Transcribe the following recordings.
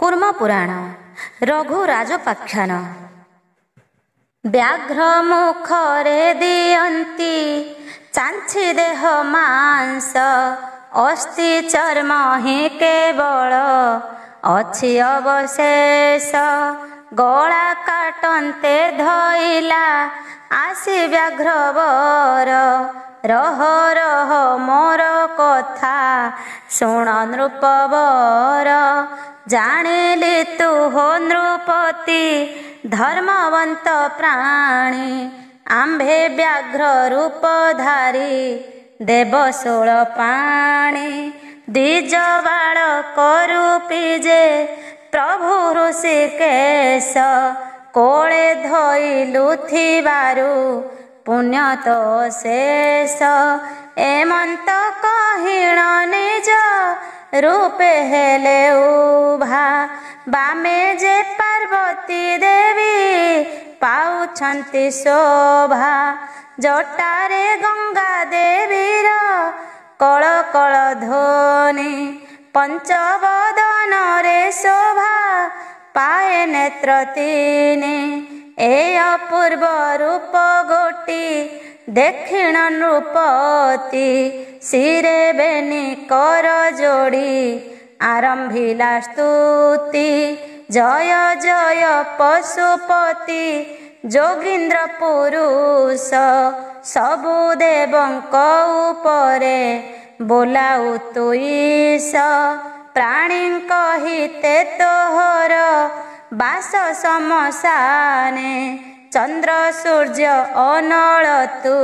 कूर्म पुराण रघु राजोपाख्यान। व्याघ्र मुखरे दियंती चांछि देह मांस, अस्थि चर्म ही केवल अछि अवशेष। गला काटन्ते धइला आसी व्याघ्रवर, रह रह मोर कथा शुण नृपवर। जानिली तू हो नृपति धर्मवंत प्राणी, आंभे व्याघ्र रूपधारी देव षोल पाणी। द्विज बाल करूपी जे प्रभु ऋषिकेश, कोले धइलु थिबारु पुण्य तो शेष। एमंत कहिण निज रूपे हेले उभा, बामे जे पार्वती देवी पाउछंती शोभा। जटारे गंगा देवीर कल कल ध्वनि, पंचवदन रे शोभा पाए नेत्र तीनि। ए अपूर्व रूप गोटी देखिण नृपति, शिरे बेनी कर जोड़ी आरंभिला स्तुति। जय जय पशुपति जोगींद्र पुरुष, सबु देवंक उपरे बोलाउ तुईश। प्राणी कहिते तोहर बास समसाने, चंद्र सूर्य अनल तू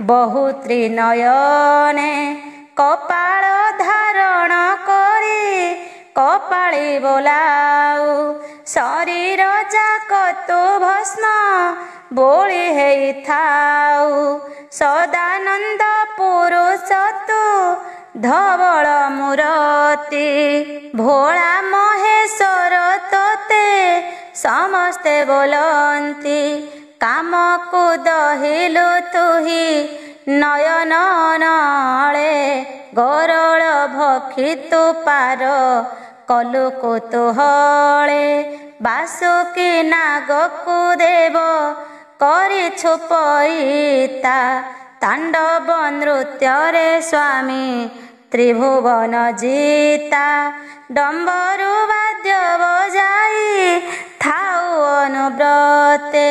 बहु त्रिनयने। कपाल धारण करी कपाली बोलाउ, शरीर जाक तू भस्म बोली हेई थाउ। सदानंद पुरुष तू धवल मूरति, भोला महेश्वर तोते समस्ते बोलंती। काम को दहिलु तुही नयन नले, गरल भक्षी तू पार कलु कुतूहले। बासुकी नाग को देव करिछु पईता, तांडव नृत्य रे स्वामी त्रिभुवन जीता। डम्बरु वाद्य बजाई थाउ अनुव्रते,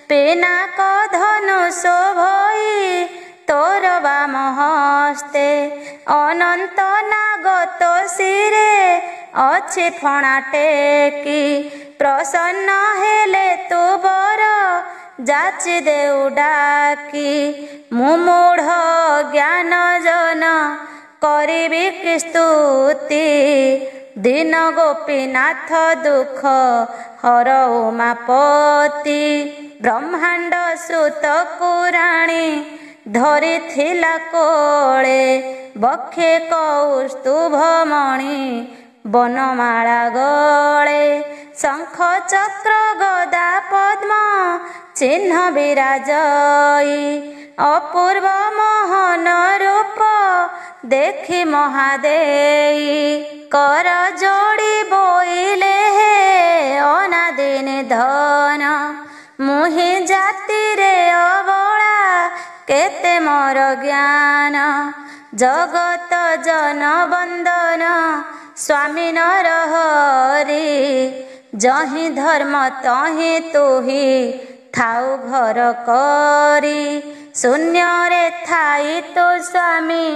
पिनाक धनुष भई तोर बाम हस्ते। अनंत नाग तो शिरे अछि फणा टेकी, प्रसन्न हेले तू बर जाचि देउ डाकी। मुमूढ़ ज्ञान जन करिबि कि स्तुति, दीन गोपीनाथ दुख हर उमापति। ब्रह्मांड सुत कुराणी धरिथिला कोळे, बक्षे कौस्तुभ मणि बनमाला गळे। शंख चक्र गदा पद्म चिन्ह विराजई, अपूर्व मोहन रूप देखि महादेई। कर जोड़ी बोइले हे अनादि निधन, मुहि जाति रे अबला केते मोर ज्ञान। जगत जन बंदन स्वामी नरहरि, जहि धर्म तहि तुही थाउ घर करी। शून्य रे थाई तू स्वामी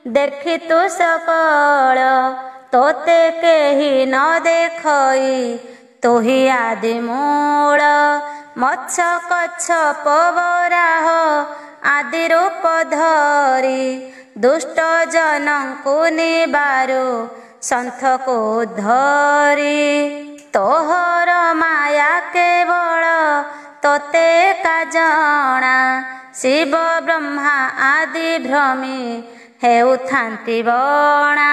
देखि तू सकल, तोते केहि न देखई तुही आदि मूल। मत्स्य कच्छप वराह आदि रूप धरी, दुष्ट जनंकु निबारु संथ को धरी। तोहर माया केवल तोते का जणा, शिव ब्रह्मा आदि भ्रमी हेउथांती बणा।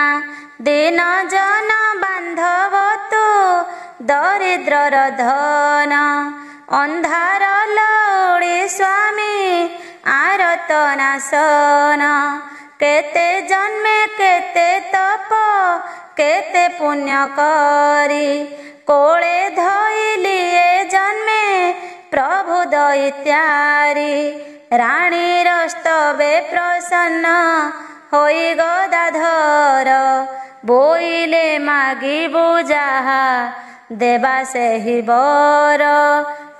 दीन जन बांधव तू दरिद्रर धन, अंधार लौड़ी स्वामी आरत नाशन। केते जन्मे केते तप केते पुण्य करी कोले धइली ए जन्मे प्रभु दैत्यारी राणी रस्तवे प्रसन्न होई गदाधर बोइले मागिबु जाहा देवा से ही बर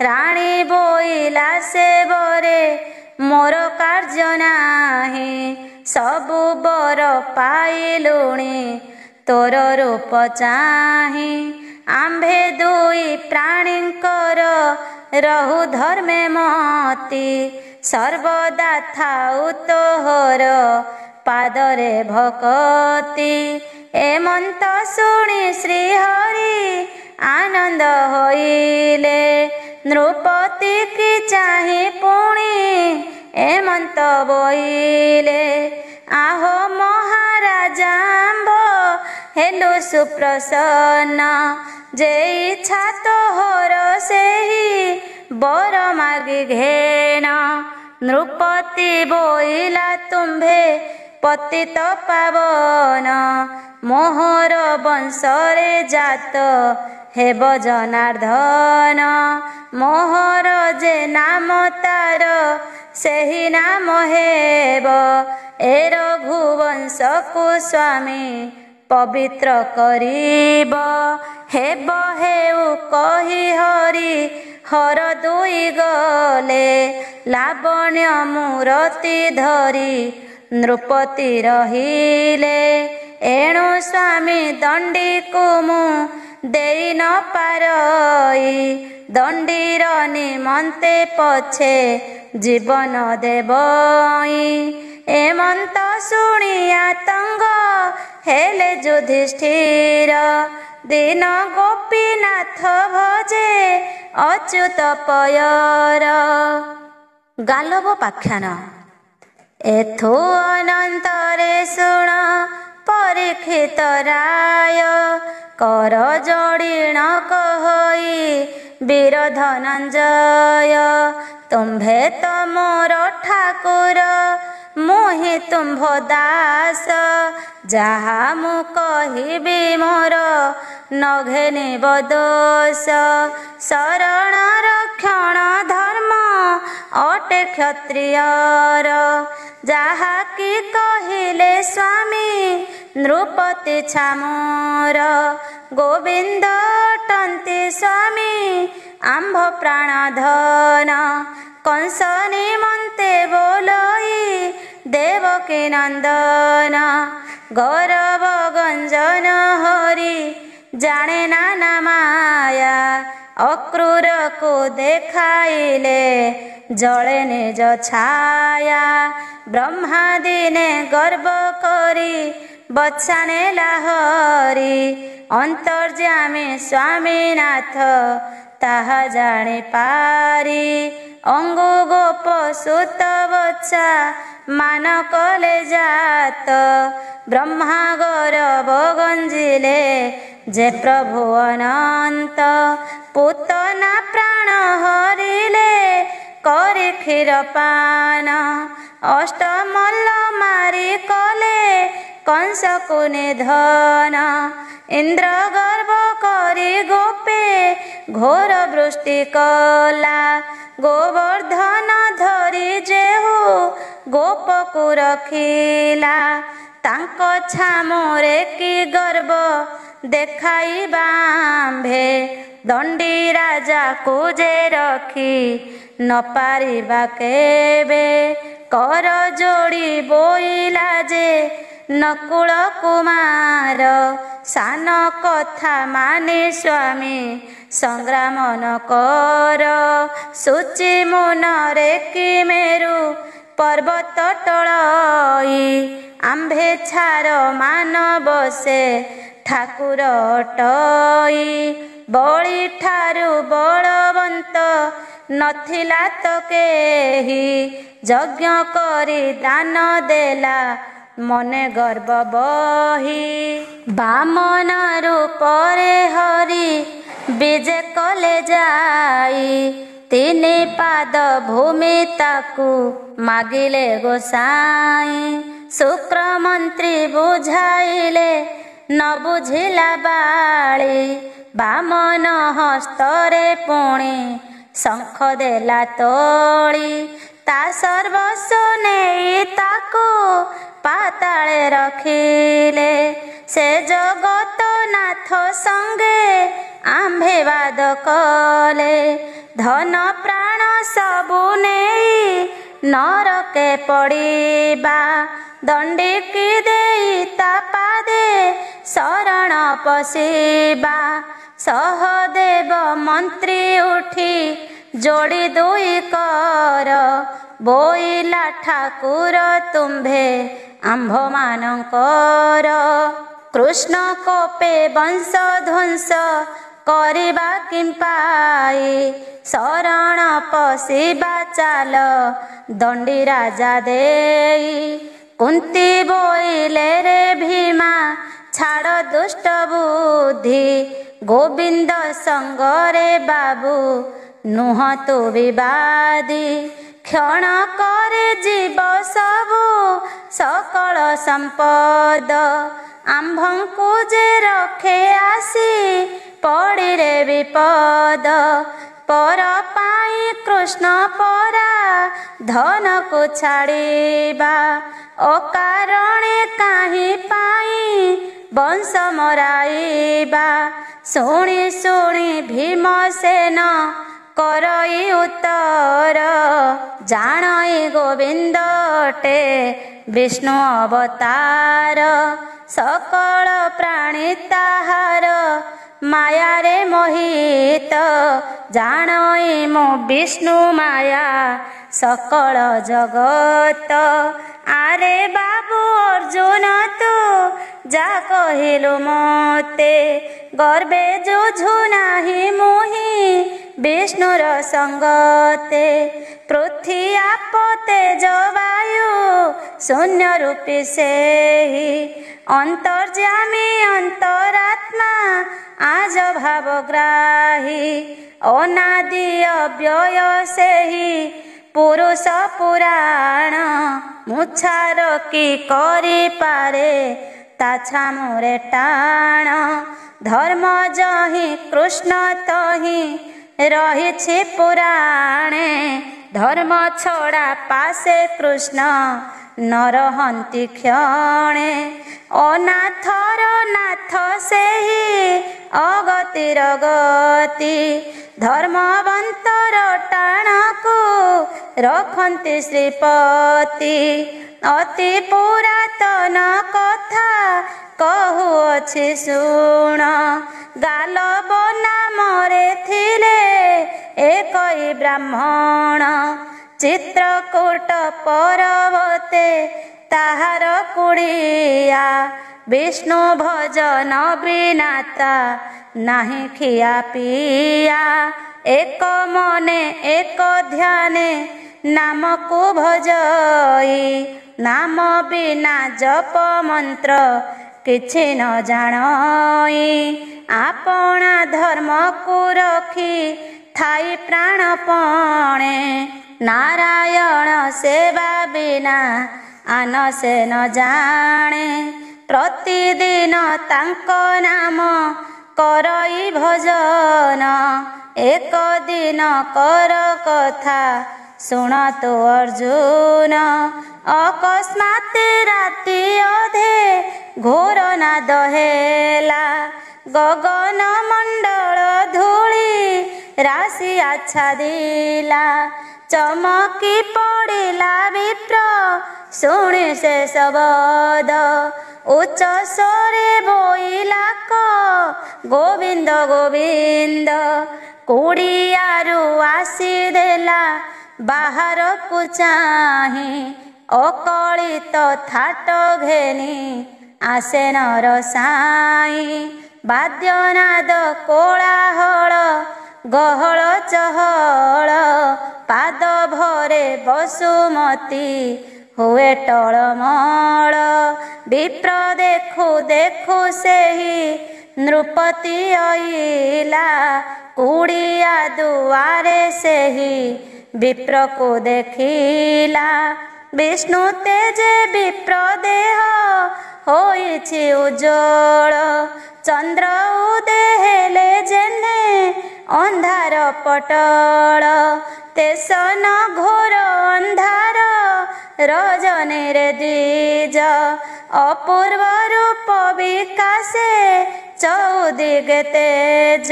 राणी बोइला से बरे मोर कार्य नाही सबु बर पाइलुणी तोर रूप चाही आम्भे दुई प्राणींकर रहु धर्मे मती सर्वदा थाउ तोहर पादरे भक्ति एमंत शुणी श्रीहरि आनंद होइले नृपति की चाही पुणी एमंत बोइले आहो महाराजा आंभ हेलु सुप्रसन्न जे इच्छा तोहर सेही बर मागी घेण नृपति बोइला तुम्भे पतित पावन मोहर वंशरे जात हेब जनार्दन मोहर जे नाम तार सेही नाम हेब ए रघुवंश को स्वामी पवित्र करीब हेब हेउ कही हरि हर दुई गले लावण्य मूरति धरी नृपति रहिले एणु स्वामी दंडी को मु देई न पारई दंडीर निमंते पछे जीवन देवई एमंत शुणी आतंग हेले युधिष्ठिर दीन गोपीनाथ भजे अच्युत पयर गालव पाख्यान एथो अनंतरे शुण परीक्षित राय कर जोड़ीण कहई वीर धनंजय तुम्भे तो मोर ठाकुर मुहि तुम्भ दास जहा मु कहिबी मोर नघेनि बदोष शरण रक्षण धर्म अटे क्षत्रियर जहा कि कहिले स्वामी नृपति छामोर गोविंद टंती स्वामी आंभ प्राणधन कंस निमंते बोलई देवकी नंदन गौरव गंजन हरि जाने नाना माया अक्रूर को देखाइले जले निज छाया ब्रह्मा दिने गर्व करी बछाने लाहरी अंतर्जामी स्वामीनाथ ताहा जानी पारी अंगु गोप सुत बच्चा मान कले जात ब्रह्मा गौरव गंजिले जे प्रभु अनंत पूतना प्राण हरिले करी क्षीर पान अष्टमल्ल मारी कले कंस को निधन इंद्र गर्भ करी गोपे घोर वृष्टि कला गोवर्धन धरी जेहु गोप को रखिला तांको छामोरे की गर्भ देखाई बांभे दंडी राजा को जे रखी न पारिबा केबे कर जोड़ी बोइला जे नकुल कुमार सान कथा माने स्वामी संग्राम न कर सूची मुनरे कि मेरु पर्वत टळई आम्भे छार मान बसे ठाकुर अटई बळी ठारु बलवंत नथिला तो केही यज्ञ करी दान देला मने गर्व बही बामन रूपरे हरि विजे कले जाई तिनि पाद भूमि ताकू मागिले गोसाई शुक्र मंत्री बुझाइले न बुझिला बाळी बामन हस्तरे पुणी शंख देला तोळी ता सर्वस्व नेई ताकू पाताळे रखिले से जगत नाथ संगे आंभेवाद कले धन प्राण सबु नेई नरके पड़िबा दंडिकी देई ता पादे शरण पशिबा सहदेव मंत्री उठी जोड़ी दुई कर बोइला ठाकुर तुम्भे आंभ मानकर कृष्ण कोपे वंश ध्वंस करिबा किंपाई शरण पशिबा चाल दंडी राजा देई कुंती बोइले रे भीमा छाड़ दुष्ट बुद्धि गोविंद संगरे बाबू नुह तु विवादी क्षण करे जीव सबु सकल संपद आंभंकु जे रखे आसी पड़िरे विपद पर पाई कृष्ण परा धन को छाड़िबा अकारणे काहे पाई वंश मराइबा शुणी शुणी भीमसेन करई उत्तर जानई गोविंदटे विष्णु अवतार सकल प्राणी ताहार माया रे मोहित जानई मो विष्णु माया सकल जगत आरे बाबू अर्जुन तू जा कहिलु मते गर्वे जुझु नाही मुहि विष्णुर संगते पृथ्वी आप तेज वायु शून्य रूपी सेहि अंतर्जामी अंतरात्मा आज भावग्राही अनादि अव्यय सेहि पुरुष पुराण मुछार की करी पारे ताछा मोरे टाण धर्म जहि कृष्ण तहि रही पुराणे धर्म छड़ा पासे कृष्ण नरहंती क्षणे अनाथर नाथ सेहि अगतिर गति धर्मवंतर टाणको रखन्ति श्रीपति अति पुरातन कथा कहुअछि शुण गालव नामरे थिले एकई ब्राह्मण चित्रकूट पर्वते ताहार कुड़िया विष्णु भजन बिनाता नाही खिया पिया एक मने एक ध्याने नाम को भजई नाम बिना जप मंत्र किछि न जानई आपना धर्म को रखी थाई प्राणपणे नारायण सेवा बिना आन से न जाने प्रतिदिन तांक नाम करई भजन एक दिन कर कथा शुण तो अर्जुन अकस्मात राति अधे घोर नाद हेला गगन मंडल धूली राशि आच्छादिला चमकी पड़िला विप्र शुणी से शब्द उच्च स्वरे बोइला क गोविंद गोविंद कुड़ियारू आसी देला बाहर को चाही अकलित थाट घेनी आसे नर साई बाद्यनाद कोलाहल गहल चहल पाद भरे बसुमती हुए टळमळ विप्र देखु देखु सेहि नृपति अइला कुड़िया दुआरे सेहि विप्र को देखिला विष्णु तेजे विप्र देह ହୋଇଛି ଉଜ୍ଜଳ। ଚନ୍ଦ୍ର ଉଦୟ ହେଲେ ଯେନେ ଅନ୍ଧାର ପଟଳ। ତେସନ ଘୋର ଅନ୍ଧାର ରଜନୀରେ ଦ୍ୱିଜ। ଅପୂର୍ବ ରୂପ ବିକାଶେ ଚଉଦିଗେ ତେଜ।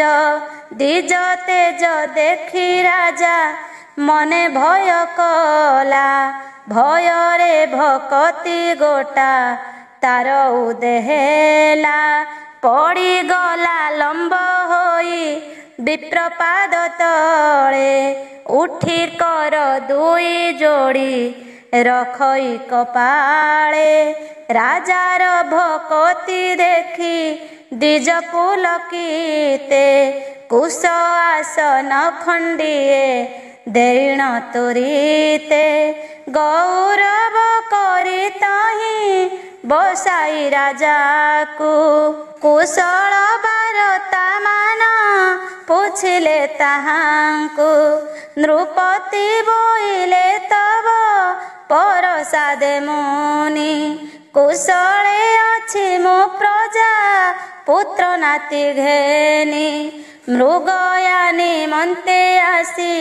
ଦ୍ୱିଜ ତେଜ ଦେଖି ରାଜା ମନେ ଭୟ କଲା। ଭୟରେ ଭକତି ଗୋଟା ତାର ଉଦୟ ହେଲା। ପଡ଼ିଗଲା ଲମ୍ବ ହୋଇ ବିପ୍ରପାଦ ତଳେ। ଉଠି କର ଦୁଇ ଯୋଡ଼ି ରଖଇ କପାଳେ। ରାଜାର ଭକତି ଦେଖି ଦ୍ୱିଜ ପୁଲକିତେ। କୁଶ ଆସନ ଖଣ୍ଡିଏ ଦେରିଣ ତୁରିତେ। ଗୌରବ କରି ତହିଁ ବସାଇ ରାଜାକୁ। କୁଶଳ ବାରତା ମାନ ପୁଛିଲେ ତାହାଙ୍କୁ। ନୃପତି ବୋଇଲେ ତବ ପରସାଦେ ମୁନି। କୁଶଳେ ଅଛି ମୁଁ ପ୍ରଜା ପୁତ୍ର ନାତି ଘେନି। ମୃଗୟାନି ମନ୍ତେ ଆସି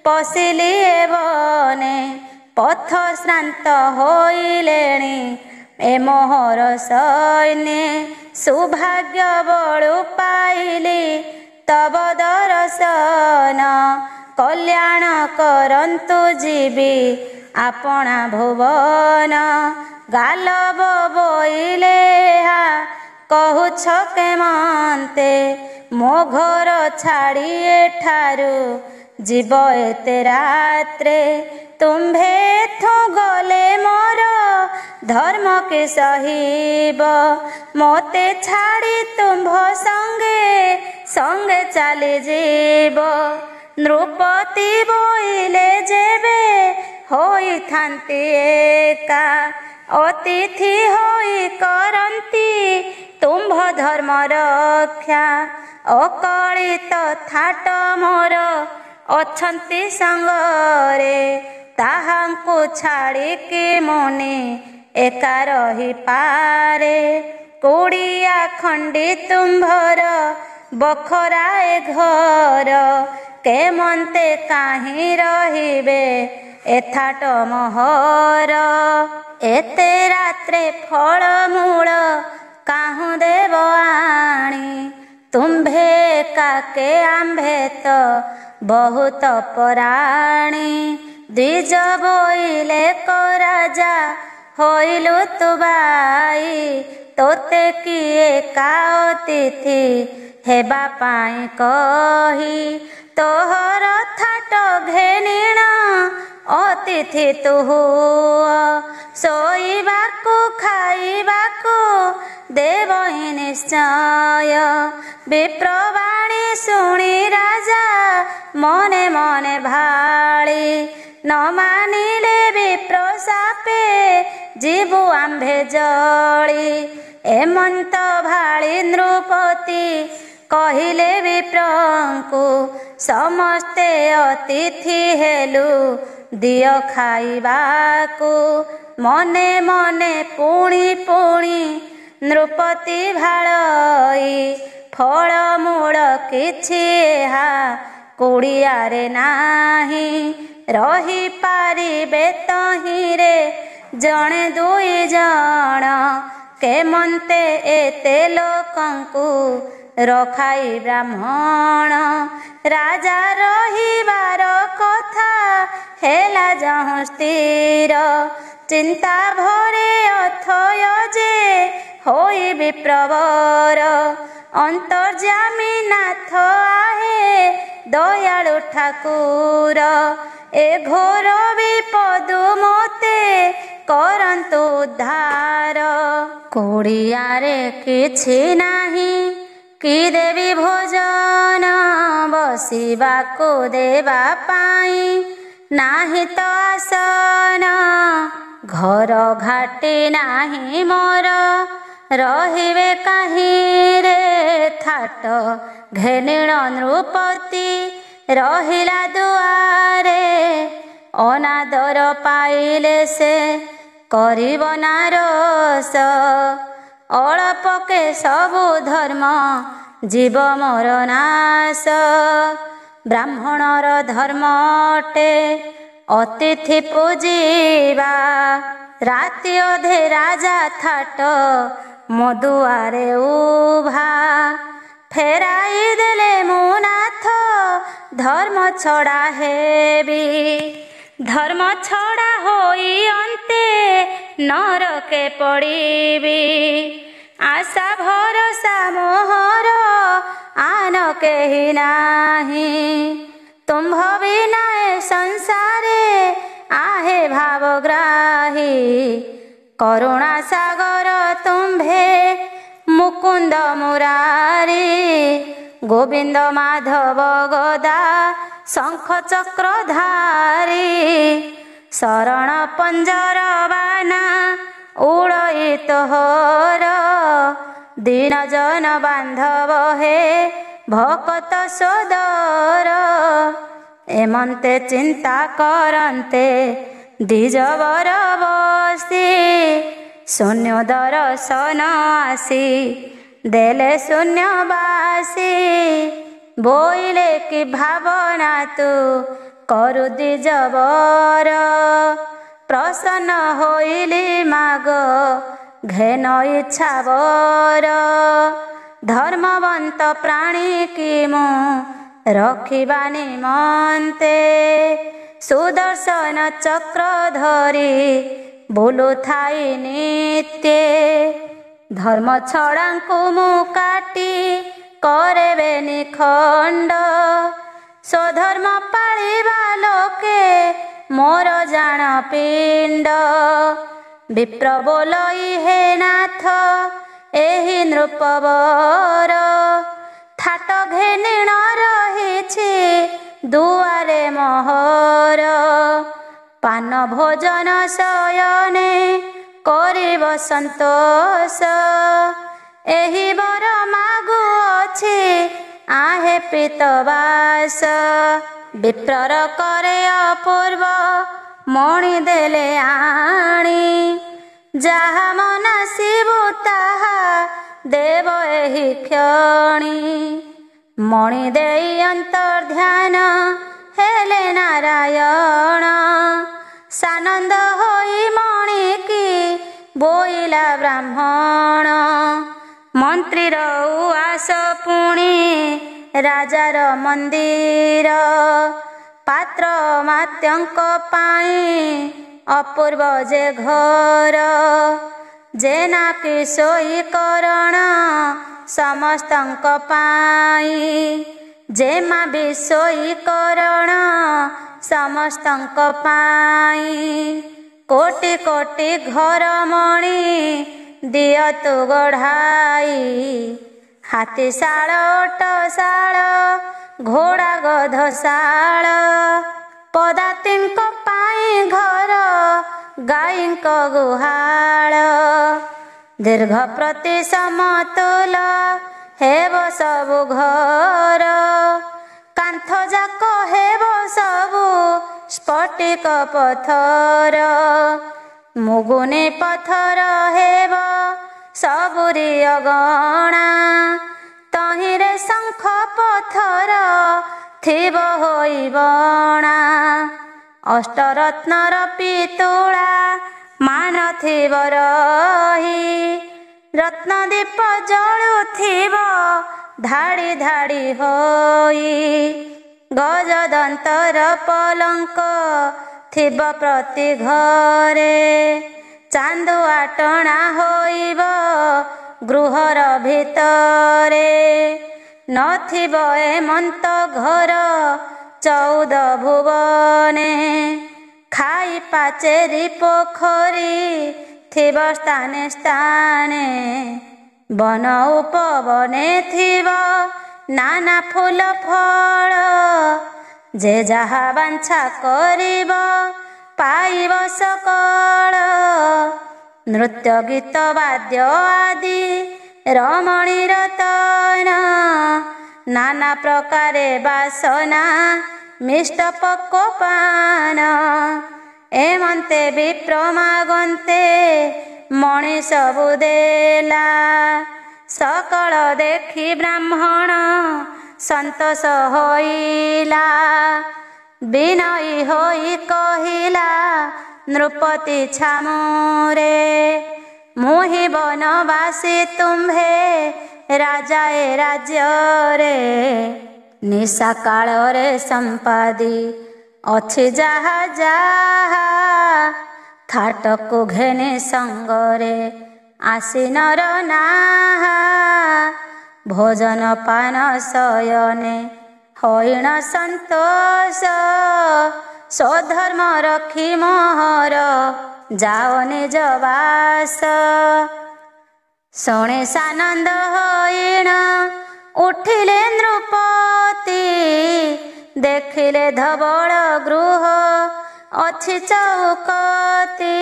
ପଶିଲି ଏ ବନେ। ପଥ ଶ୍ରାନ୍ତ ହୋଇଲେଣି ଏ ମୋହର ସୈନ୍ୟେ। ସୌଭାଗ୍ୟ ବଳୁ ପାଇଲି ତବ ଦର୍ଶନ। କଲ୍ୟାଣ କରନ୍ତୁ ଯିବି ଆପଣା ଭୁବନ। ଗାଲବ ବୋଇଲେ କହୁଛ କେମନ୍ତେ। ମୋ ଘର ଛାଡ଼ି ଏଠାରୁ ଯିବ ଏତେ ରାତ୍ରେ। ତୁମ୍ଭେ ଏଠୁ ଗଲେ ମୋର ଧର୍ମ କି ସହିବ। ମୋତେ ଛାଡ଼ି ତୁମ୍ଭ ସଙ୍ଗେ ସଙ୍ଗେ ଚାଲିଯିବ। ନୃପତି ବୋଇଲେ ଯେବେ ହୋଇଥାନ୍ତି ଏକା। ଅତିଥି ହୋଇ କରନ୍ତି ତୁମ୍ଭ ଧର୍ମ ରକ୍ଷା। ଅକଳିତ ଥାଟ ମୋର ଅଛନ୍ତି ସଙ୍ଗରେ। ତାହାଙ୍କୁ ଛାଡ଼ିକି ମୁନି ଏକା ରହିପାରେ। କୁଡ଼ିଆ ଖଣ୍ଡି ତୁମ୍ଭର ବଖରାଏ ଘର। କେମନ୍ତେ କାହିଁ ରହିବେ ଏଥାଟ ମୋହର। ଏତେ ରାତ୍ରେ ଫଳମୂଳ କାହୁଁ ଦେବ ଆଣି। ତୁମ୍ଭେ କାକେ ଆମ୍ଭେ ତ ବହୁତ ପରାଣୀ। ଦ୍ୱିଜ ବୋଇଲେ କ ରାଜା ହୋଇଲୁ ତୁ ବାଇ। ତୋତେ କିଏ କା ଅତିଥି ହେବା ପାଇଁ କହି। ତୋହର ଥାଟ ଘେନିଣ ଅତିଥି ତୁ ହୁଅ। ଶୋଇବାକୁ ଖାଇବାକୁ ଦେବ ହିଁ ନିଶ୍ଚୟ। ବିପ୍ରବାଣୀ ଶୁଣି ରାଜା ମନେ ମନେ ଭାଳି। ନ ମାନିଲେ ବିପ୍ର ସାପେ ଯିବୁ ଆମ୍ଭେ ଜଳି। ଏମନ୍ତ ଭାଳି ନୃପତି କହିଲେ ବିପ୍ରଙ୍କୁ। ସମସ୍ତେ ଅତିଥି ହେଲୁ ଦିଅ ଖାଇବାକୁ। ମନେ ମନେ ପୁଣି ପୁଣି ନୃପତି ଭାଳଇ। ଫଳମୂଳ କିଛି ଏହା କୁଡ଼ିଆରେ ନାହିଁ। ରହିପାରିବେ ତହିଁରେ ଜଣେ ଦୁଇ ଜଣ। କେମନ୍ତେ ଏତେ ଲୋକଙ୍କୁ ରଖାଇ ବ୍ରାହ୍ମଣ। ରାଜା ରହିବାର କଥା ହେଲା ଯହୁଁ ସ୍ଥିର। ଚିନ୍ତା ଭରେ ଅଥୟ ଯେ ହୋଇ ବିପ୍ରବର। ଅନ୍ତର୍ଯ୍ୟାମୀ ନାଥ ଆହେ ଦୟାଳୁ ଠାକୁର। ଏ ଘୋର ବିପଦୁ ମୋତେ କରନ୍ତୁ ଉଦ୍ଧାର। କୁଡ଼ିଆରେ କିଛି ନାହିଁ କି ଦେବି ଭୋଜନ। ବସିବାକୁ ଦେବା ପାଇଁ ନାହିଁ ତ ଆସନ। ଘର ଘାଟି ନାହିଁ ମୋର ରହିବେ କାହିଁରେ। ଥାଟ ଘେନିଣ ନୃପତି ରହିଲା ଦୁଆରେ। ଅନାଦର ପାଇଲେ ସେ କରିବ ନାରସ। ଅଳପକେ ସବୁ ଧର୍ମ ଜୀବ ମୋର ନାଶ। ବ୍ରାହ୍ମଣର ଧର୍ମ ଅଟେ ଅତିଥି ପୂଜିବା। ରାତି ଅଧେ ରାଜା ଥାଟ ମୋ ଦୁଆରେ ଉଭା। ଫେରାଇ ଦେଲେ ମୁଁ ନାଥ ଧର୍ମ ଛଡ଼ା ହେବି। ଧର୍ମ ଛଡ଼ା ହୋଇ ଅନ୍ତେ ନରକେ ପଡ଼ିବି। ଆଶା ଭରସା ମୋହର ଆନ କେହି ନାହିଁ। ତୁମ୍ଭ ବିନା ଏ ସଂସାରେ आहे ଭାବଗ୍ରାହୀ। କରୁଣା ସାଗର ତୁମ୍ଭେ ମୁକୁନ୍ଦ ମୁରାରୀ। ଗୋବିନ୍ଦ ମାଧବ ଗଦା ଶଙ୍ଖ ଚକ୍ରଧାରୀ। ଶରଣ ପଞ୍ଜର ବାନା ଉଡ଼ଇ ତୋହର। ଦୀନ ଜନ ବାନ୍ଧବ ହେ ଭକତ ସୋଦର। ଏମନ୍ତେ ଚିନ୍ତା କରନ୍ତେ ଦ୍ୱିଜବର ବସି। ଶୂନ୍ୟ ଦର୍ଶନ ଆସି ଦେଲେ ଶୂନ୍ୟବାସୀ। ବୋଇଲେ କି ଭାବନା ତୁ କରୁ ଦ୍ୱିଜବର। ପ୍ରସନ୍ନ ହୋଇଲି ମାଗ ଘେନ ଇଚ୍ଛା ବର। ଧର୍ମବନ୍ତ ପ୍ରାଣୀ କି ମୁଁ ରଖିବା ନିମନ୍ତେ। ସୁଦର୍ଶନ ଚକ୍ର ଧରି ବୁଲୁଥାଇ ନିତ୍ୟେ। ଧର୍ମ ଛଡ଼ାଙ୍କୁ ମୁଁ କାଟି କରେବେ ନିଖଣ୍ଡ। ସ୍ୱଧର୍ମ ପାଳିବା ଲୋକେ ମୋର ଜାଣ ପିଣ୍ଡ। ବିପ୍ର ବୋଲଇ ହେ ନାଥ ଏହି ନୃପବର। ଥାଟ ଘେନିଣ ରହିଛି ଦୁଆରେ ମୋହର। ପାନ ଭୋଜନ ଶୟନେ କରିବ ସନ୍ତୋଷ। ଏହି ବର ମାଗୁଅଛି आहे ପିତବାସ। ବିପ୍ରର କରେ ଅପୂର୍ବ ମଣି ଦେଲେ ଆଣି। ଯାହା ମନାସିବୁ ତାହା ଦେବ ଏହି କ୍ଷଣି। ମଣି ଦେଇ ଅନ୍ତର୍ଧ୍ୟାନ ହେଲେ ନାରାୟଣ। ସାନନ୍ଦ ହୋଇ ମଣିକି ବୋଇଲା ବ୍ରାହ୍ମଣ। ମନ୍ତ୍ରୀର ଉଆସ ପୁଣି ରାଜାର ମନ୍ଦିର। ପାତ୍ର ମାତ୍ୟଙ୍କ ପାଇଁ ଅପୂର୍ବ ଯେ ଘର। ଯେନା କି ଶୋଇ କରଣ ସମସ୍ତଙ୍କ ପାଇଁ। ଯେମା ବି ଶୋଇ କରଣ ସମସ୍ତଙ୍କ ପାଇଁ। କୋଟି କୋଟି ଘର ମଣି ଦିଅ ତୁ ଗଢ଼ାଇ। ହାତୀଶାଳ ଓଟଶାଳ ଘୋଡ଼ା ଗଧଶାଳ। ପଦାତିଙ୍କ ପାଇଁ ଘର ଗାଈଙ୍କ ଗୁହାଳ। ଦୀର୍ଘ ପ୍ରତି ସମତୁଲ ହେବ ସବୁ ଘର। କାନ୍ଥ ଯାକ ହେବ ସବୁ ସ୍ଫଟିକ ପଥର। ମୁଗୁନି ପଥର ହେବ ସବୁରି ଅଗଣା। ତହିଁରେ ଶଙ୍ଖ ପଥର ଥିବ ହୋଇ ବଣା। ଅଷ୍ଟରତ୍ନର ପିତୁଳା ମାନ ଥିବ ରହି। ରତ୍ନଦୀପ ଜଳୁଥିବ ଧାଡ଼ି ଧାଡ଼ି ହୋଇ। ଗଜଦନ୍ତର ପଲଙ୍କ ଥିବ ପ୍ରତି ଘରେ। ଚାନ୍ଦୁଆ ଟଣା ହୋଇବ ଗୃହର ଭିତରେ। ନଥିବ ଏମନ୍ତ ଘର 14 ଭୁବନେ। ଖାଇ ପାଚେରୀ ପୋଖରୀ ଥିବ ସ୍ଥାନେ ସ୍ଥାନେ। ବନ ଉପବନେ ଥିବ ନାନା ଫୁଲ ଫଳ। ଯେ ଯାହା ବାଞ୍ଛା କରିବ ପାଇବ ସକଳ। ନୃତ୍ୟ ଗୀତ ବାଦ୍ୟ ଆଦି ରମଣୀ ରତନ। ନାନା ପ୍ରକାରେ ବାସନା ମିଷ୍ଟ ପକ୍ୱପାନ। ଏମନ୍ତେ ବିପ୍ର ମାଗନ୍ତେ ମଣି ସବୁ ଦେଲା। ସକଳ ଦେଖି ବ୍ରାହ୍ମଣ ସନ୍ତୋଷ ହୋଇଲା। ବିନୟୀ ହୋଇ କହିଲା ନୃପତି ଛାମୁରେ, ମୁହିଁ ବନବାସୀ ତୁମ୍ଭେ ରାଜାଏ ରାଜ୍ୟରେ। ନିଶା କାଳରେ ସମ୍ପାଦି ଅଛି ଯାହା ଯାହା, ଥାଟକୁ ଘେନି ସଙ୍ଗରେ ଆସି ନର ନାହା। ଭୋଜନ ପାନ ଶୟନେ ହଇଣ ସନ୍ତୋଷ, ସ୍ୱଧର୍ମ ରଖି ମୋହର ଯାଅ ନିଜ ବାସ। ଶୁଣି ସାନନ୍ଦ ହଇଣ ଉଠିଲେ ନୃପତି, ଦେଖିଲେ ଧବଳ ଗୃହ ଅଛି ଚଉକତି।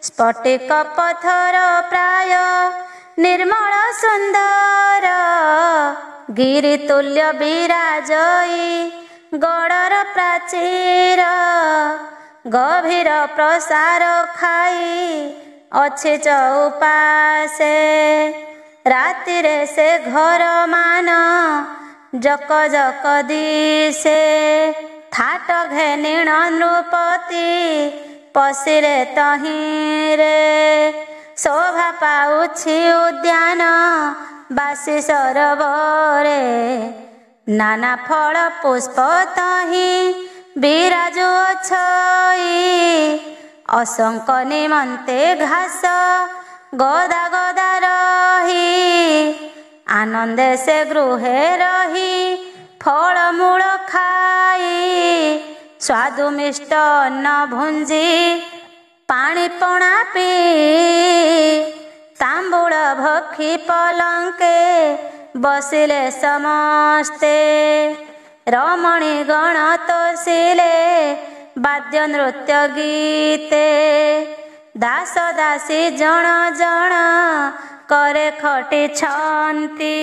ସ୍ଫଟିକ ପଥର ପ୍ରାୟ ନିର୍ମଳ ସୁନ୍ଦର, ଗିରି ତୁଲ୍ୟ ବିରାଜଇ ଗଡ଼ର ପ୍ରାଚୀର। ଗଭୀର ପ୍ରସାର ଖାଇ ଅଛି ଚଉପାଶେ, ରାତିରେ ସେ ଘର ମାନ ଜକ ଜକ ଦିଶେ। ଥାଟ ଘେନିଣ ନୃପତି ପଶିଲେ ତହିଁରେ, ଶୋଭା ପାଉଛି ଉଦ୍ୟାନ ବାସି ସରୋବରେ। ନାନା ଫଳ ପୁଷ୍ପ ତହିଁ ବିରାଜୁ ଅଛଇ, ଅଶଙ୍କ ନିମନ୍ତେ ଘାସ ଗଦା ଗଦା ରହି। ଆନନ୍ଦେ ସେ ଗୃହେ ରହି ଫଳମୂଳ ଖାଇ, ସ୍ୱାଦୁ ମିଷ୍ଟ ଅନ୍ନ ଭୁଞ୍ଜି ପାଣି ପଣା ପିଇ। ତାମ୍ବୁଳ ଭକ୍ଷି ପଲଙ୍କେ ବସିଲେ ସମସ୍ତେ, ରମଣୀ ଗଣ ତୋଷିଲେ ବାଦ୍ୟ ନୃତ୍ୟ ଗୀତେ। ଦାସ ଦାସୀ ଜଣ ଜଣ करे ଖଟିଛନ୍ତି,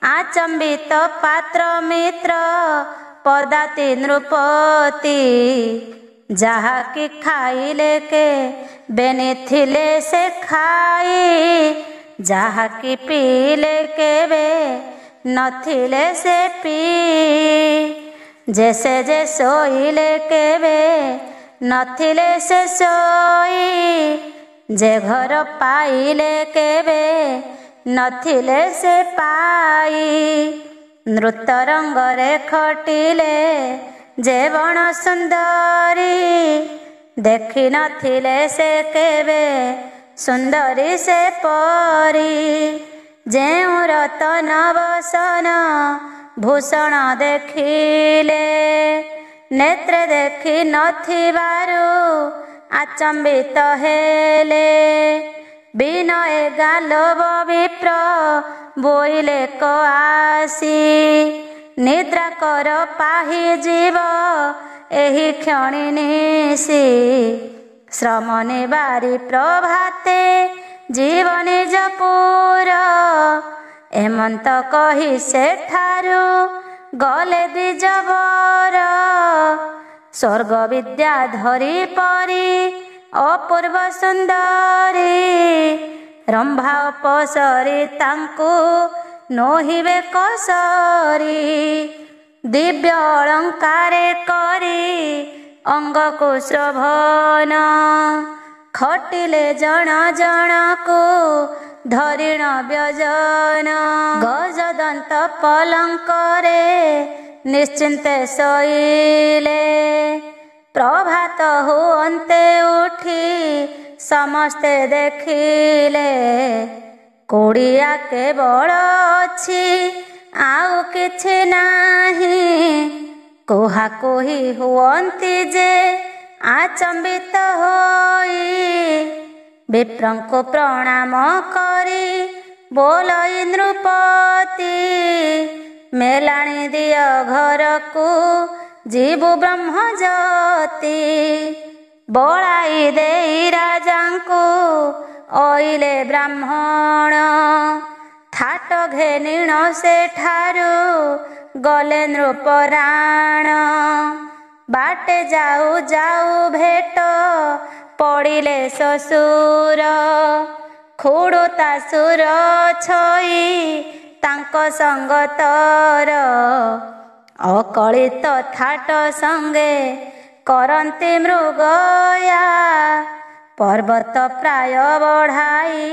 ଆଚମ୍ବିତ ପାତ୍ର ମିତ୍ର ପଦାତି ନୃପତି। ଯାହାକି ଖାଇଲେ କେ ବେନିଥିଲେ ସେ ଖାଇ, ଯାହାକି ପିଇଲେ କେବେ ନଥିଲେ ସେ ପିଇ। ଯେ ଶୋଇଲେ କେବେ ନଥିଲେ ସେ ଶୋଇ, ଯେ ଘର ପାଇଲେ କେବେ ନଥିଲେ ସେ ପାଇ। ନୃତ୍ୟ ରଙ୍ଗରେ ଖଟିଲେ ଯେ ବଣ ସୁନ୍ଦରୀ, ଦେଖି ନଥିଲେ ସେ କେବେ ସୁନ୍ଦରୀ ସେ ପରି। ଯେଉଁ ରତନ ବସନ ଭୂଷଣ ଦେଖିଲେ, ନେତ୍ରେ ଦେଖି ନଥିବାରୁ ଆଚମ୍ବିତ ହେଲେ। ବିନୟ ଗାଲବ ବିପ୍ର ବୋଇଲେ କଆସି, ନିଦ୍ରା କର ପାହି ଯିବ ଏହି କ୍ଷଣି ନିଶି। ଶ୍ରମ ନିବାରି ପ୍ରଭାତେ ଜୀବ ନିଜ ପୁର, ଏମନ୍ତ କହି ସେଠାରୁ ଗଲେ ଦ୍ୱିଜବର। ସ୍ୱର୍ଗ ବିଦ୍ୟା ଧରି ପରି ଅପୂର୍ବ ସୁନ୍ଦରୀ, ରମ୍ଭା ଅପସରି ତାଙ୍କୁ ନୋହିବେ କସରି। ଦିବ୍ୟ ଅଳଙ୍କାରେ କରି ଅଙ୍ଗକୁ ଶୋଭନ, ଖଟିଲେ ଜଣ ଜଣକୁ ଧରିଣ ବ୍ୟଜନ। ଗଜଦନ୍ତ ପଲଙ୍କରେ ନିଶ୍ଚିନ୍ତେ ଶୋଇଲେ, ପ୍ରଭାତ ହୁଅନ୍ତେ ଉଠି ସମସ୍ତେ ଦେଖିଲେ। କୋଡ଼ିଆ କେବଳ ଅଛି ଆଉ କିଛି ନାହିଁ, କୁହା କୁହି ହୁଅନ୍ତି ଯେ ଆଚମ୍ବିତ ହୋଇ। ବିପ୍ରଙ୍କୁ ପ୍ରଣାମ କରି ବୋଲଇ ନୃପତି, ମେଲାଣି ଦିଅ ଘରକୁ ଯିବୁ ବ୍ରହ୍ମଜ୍ୟୋତି। ବଳାଇ ଦେଇ ରାଜାଙ୍କୁ ଅଇଲେ ବ୍ରାହ୍ମଣ, ଥାଟ ଘେନିଣ ସେଠାରୁ ଗଲେ ନୃପରାଣ। ବାଟେ ଯାଉ ଯାଉ ଭେଟ पड़िले ससुर खुड़ुता सुर छई तांको संगतर अकलित थाट संगे करन्ति मृगया पर्वत प्राय बढ़ाई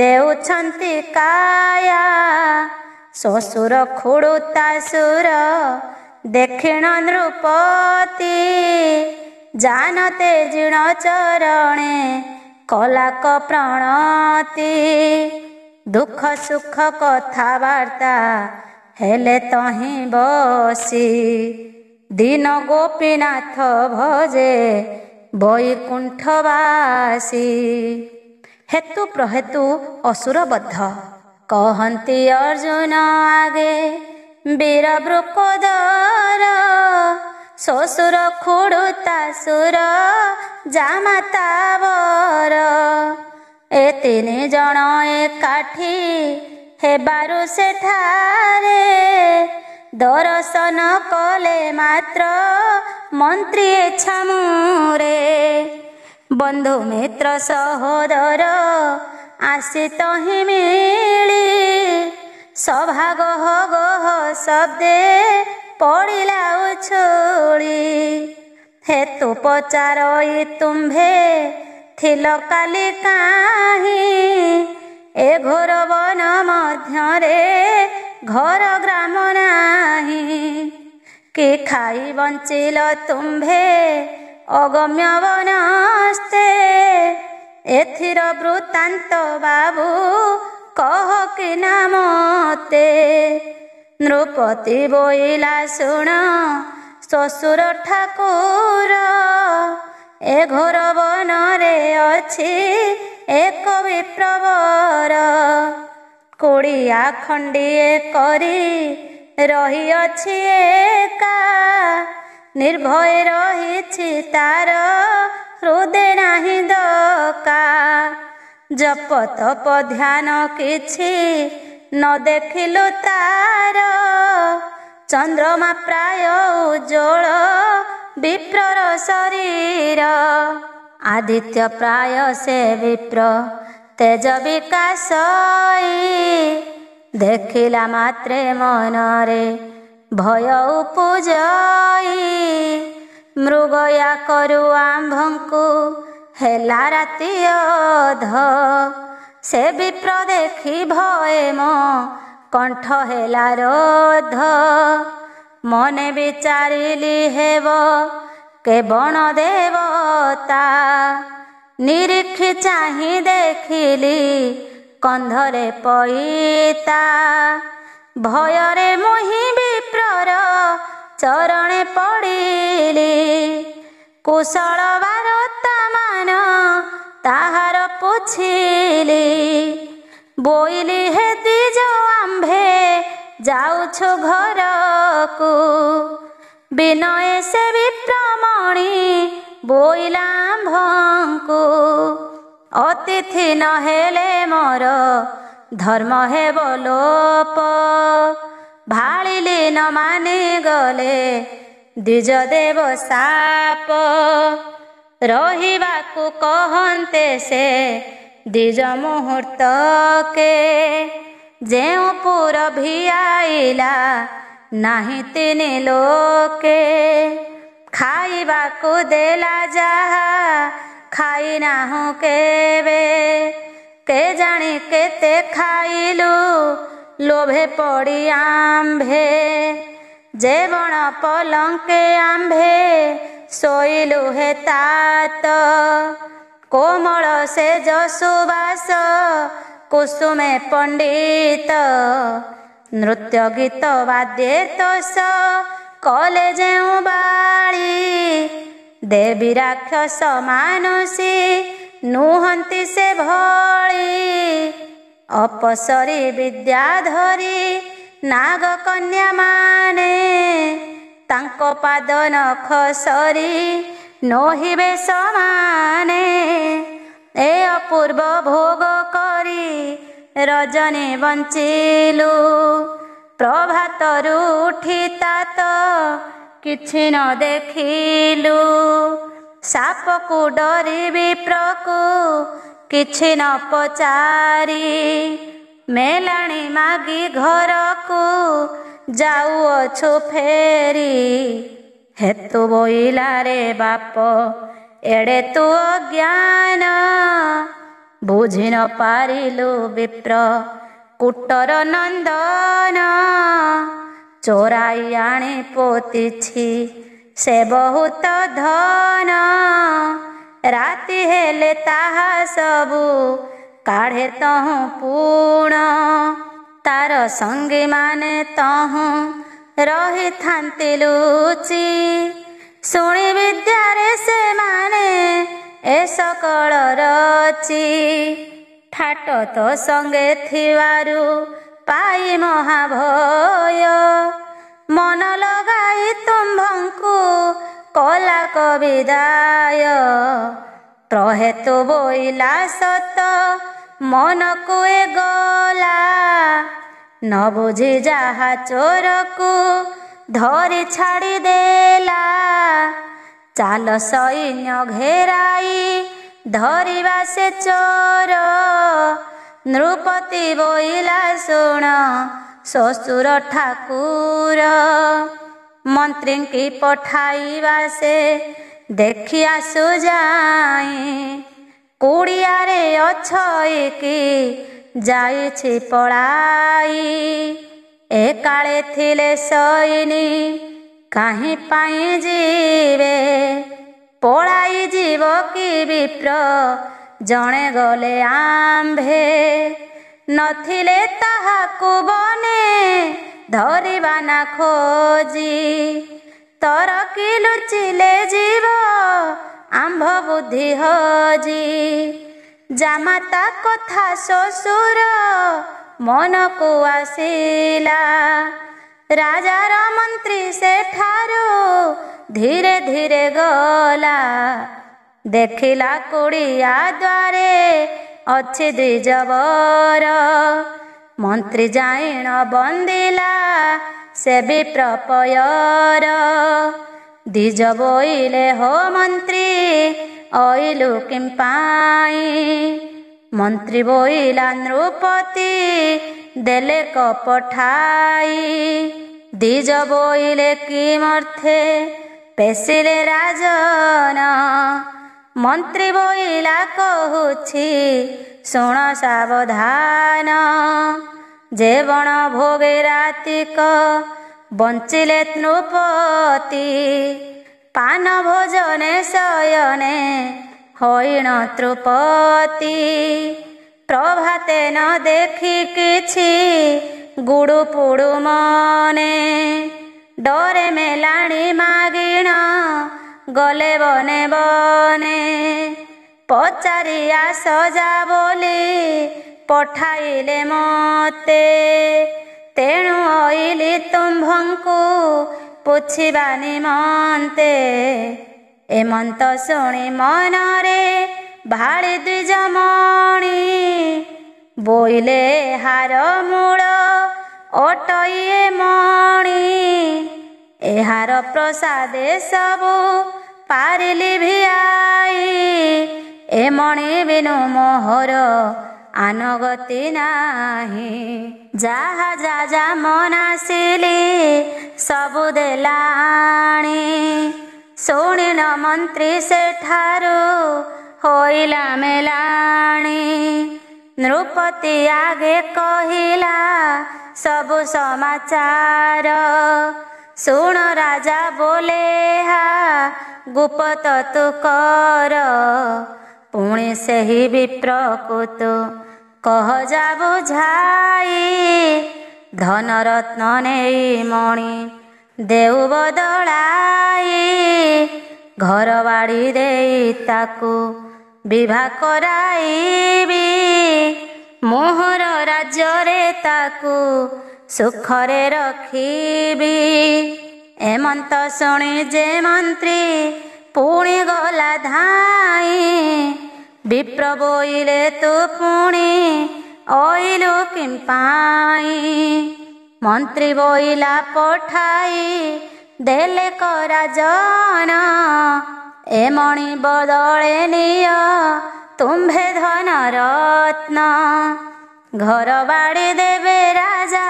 देउछन्ति काया ससुर खुड़ुता सुर देखिण नृपति जानते जीर्ण चरणे कलाक प्रणति दुख सुख कथबार्ता हेले तहीं बसी दीन गोपीनाथ भजे वैकुंठवासी हेतु प्रहेतु असुरबद्ध कहन्ति अर्जुन आगे वीर वृकोदर ससुर खुड़ुता सुर जामातावर ए तीन जन एकाठी हेबारु सेठारे दर्शन कले मात्र मंत्री छामुरे बंधु मित्र सहोदर आसी तहि मिली सभा गह गह शब्दे पड़िला उछुली हेतु पचारई तुम्भे थिल काली काहीं ए घोर वन मध्यरे घर ग्राम नाही कि खाई बंचिल तुम्भे अगम्य वनस्ते एथिर वृत्तांत बाबू कह कि नामते नृपति बोइला सुण ससुर ठाकुर ए घोर वन रे अछि एक विप्रवर कोड़िया खंडिए करी रही अछि एका निर्भय रही तार हृदय नाही दका जप तप ध्यान किछि न देखिलु तार चंद्रमा प्राय उज्ज्वल विप्रर शरीर आदित्य प्राय से विप्र तेज विकासई देखिला मात्रे मनरे भय उपजई मृगया करु आंभंकु हेला राति अध से विप्र देखि भय मो कंठ हेला रोध मने विचारिली हेब के बण देवता निरीक्षी चाहि देखिली कंधरे पईता भୟରେ मोहि विप्रर चरणे पड़िली कुशल बारता मान ताहार पुछिली बोइली हे दिज आंभे जाउछु घरकु विनय से विप्रमणि बोइला आंभंकु अतिथि न हेले मोर धर्म हेब लोप भालिली न मानि गले द्विज देव साप रहिबाकु कहन्ते से द्विज मुहूर्त के जेउ पुर भिआइला नाही तिनि लोके खाइबाकु देला जाहा खाई नाहु केबे के जानी केते खाइलु लोभे पड़ी आंभे जे बण पलंके आंभे सोइलु हे तात कोमल से जसुबास कुसुमे पंडित नृत्य गीत वाद्ये तोष कले जेउ बाड़ी देवी राक्षस मानुषी नुहंती से भली अपसरी विद्याधरी नाग कन्या माने तांको पाद नख सरी नोहिबे समाने ए अपूर्व भोग करी रजनी बंचिलु प्रभातरु उठी तात किछि न देखिलु ସାପକୁ ଡରି ବିପ୍ରକୁ କିଛି ନ ପଚାରି ମେଲାଣି ମାଗି ଘରକୁ ଯାଉଅଛୁ ଫେରି। ହେତୁ ବୋଇଲାରେ ବାପ ଏଡ଼େ ତୁ ଅଜ୍ଞାନ ବୁଝି ନ ପାରିଲୁ ବିପ୍ର କୁଟର ନନ୍ଦନ। ଚୋରାଇ ଆଣି ପୋତିଛି ସେ ବହୁତ ଧନ ରାତି ହେଲେ ତାହା ସବୁ କାଢ଼େ ତହୁଁ ପୁଣ। ତାର ସଙ୍ଗୀମାନେ ତହୁଁ ରହିଥାନ୍ତି ଲୁଚି ଶୁଣି ବିଦ୍ୟାରେ ସେମାନେ ଏ ସକଳ ରଚି। ଠାଟ ତ ସଙ୍ଗେ ଥିବାରୁ ପାଇ ମହାଭୟ ମନ ଲଗାଇ ତୁମ୍ଭଙ୍କୁ କଲା କବିଦାୟ। ପ୍ରହେତୁ ବୋଇଲା ସତ ମନକୁ ଏ ଗଲା ନ ବୁଝି ଯାହା ଚୋରକୁ ଧରି ଛାଡ଼ି ଦେଲା। ଚାଲ ସୈନ୍ୟ ଘେରାଇ ଧରିବା ସେ ଚୋର ନୃପତି ବୋଇଲା ଶୁଣ ଶ୍ୱଶୁର ଠାକୁର। ମନ୍ତ୍ରୀଙ୍କି ପଠାଇବା ସେ ଦେଖି ଆସୁ ଯାଇ କୁଡ଼ିଆରେ ଅଛଇକି ଯାଇଛି ପଳାଇ। ଏ କାଳେ ଥିଲେ ସୈନି କାହିଁ ପାଇଁ ଯିବେ ପଳାଇ ଯିବ କି ବିପ୍ର ଜଣେ ଗଲେ ଆମ୍ଭେ। ନଥିଲେ ତାହାକୁ ବନେ ଧରିବା ନା ଖୋଜି ତରକି ଲୁଚିଲେ ଯିବ ଆମ୍ଭ ବୁଦ୍ଧି ହଜି। ଜାମାତା କଥା ଶ୍ୱଶୁର ମନକୁ ଆସିଲା ରାଜାର ମନ୍ତ୍ରୀ ସେଠାରୁ ଧୀରେ ଧୀରେ ଗଲା। ଦେଖିଲା କୁଡ଼ିଆ ଦ୍ୱାରେ ଅଛି ଦ୍ୱିଜବର ମନ୍ତ୍ରୀ ଯାଇ ନ ବନ୍ଦିଲା ସେ ବିପ୍ର ପୟର। ଦ୍ୱିଜ ବୋଇଲେ ହୋ ମନ୍ତ୍ରୀ ଅଇଲୁ କିମ୍ପାଇଁ। ମନ୍ତ୍ରୀ ବୋଇଲା ନୃପତି ଦେଲେ କପଠାଇ। ଦ୍ୱିଜ ବୋଇଲେ କି ମର୍ଥେ ପେଶିଲେ ରାଜନ। ମନ୍ତ୍ରୀ ବୋଇଲା କହୁଛି ଶୁଣ ସାବଧାନ। ଯେ ବଣ ଭୋଗେ ରାତିକ ବଞ୍ଚିଲେ ନୃପତି ପାନ ଭୋଜନେ ଶୟନେ ହୋଇଣ ତୃପତି। ପ୍ରଭାତେ ନ ଦେଖି କିଛି ଗୁଡ଼ୁ ପୁଡ଼ୁ ମନେ ଡରେ ମେଲାଣି ମାଗିଣ ଗଲେ ବନେ ବନେ। ପଚାରିଆ ସଜା ବୋଲି ପଠାଇଲେ ମତେ ତେଣୁ ଅଇଲି ତୁମ୍ଭଙ୍କୁ ପୁଛିବା ନିମନ୍ତେ। ଏମନ୍ତ ଶୁଣି ମନରେ ଭାଳି ଦ୍ୱିଜମଣି ବୋଇଲେ ହାର ମୂଳ ଅଟଇଏ ମଣି। ଏହାର ପ୍ରସାଦେ ସବୁ ପାରିଲି ଭିଆଇ ଏ ମଣି ବିନୁ ମୋହର ଆନଗତି ନାହିଁ। ଯାହା ଯାହା ମନାସିଲି ସବୁ ଦେଲାଣି ଶୁଣିଲ ମନ୍ତ୍ରୀ ସେଠାରୁ ହୋଇଲା ମେଲାଣି। ନୃପତି ଆଗେ କହିଲା ସବୁ ସମାଚାର ଶୁଣ ରାଜା ବୋଲେ ହା ଗୁପତ ତୁ କର। ପୁଣି ସେହି ବିପ୍ରକୁ ତୁ କହ ଯା ବୁଝାଇ ଧନରତ୍ନ ନେଇ ମଣି ଦେଉ ବଦଳାଇ। ଘର ବାଡ଼ି ଦେଇ ତାକୁ ବିଭା କରାଇବି ମୋହର ରାଜ୍ୟରେ ତାକୁ ସୁଖରେ ରଖିବି। ଏମନ୍ତ ଶୁଣି ଯେ ମନ୍ତ୍ରୀ ପୁଣି ଗଲା ଧାଇଁ ବିପ୍ର ବୋଇଲେ ତୁ ପୁଣି ଅଇଲୁ କିମ୍ପାଇଁ। ମନ୍ତ୍ରୀ ବୋଇଲା ପଠାଇ ଦେଲେ କରାଜନ ଏ ମଣି ବଦଳେ ନିଅ ତୁମ୍ଭେ ଧନ ରତ୍ନ। ଘର ବାଡ଼ି ଦେବେ ରାଜା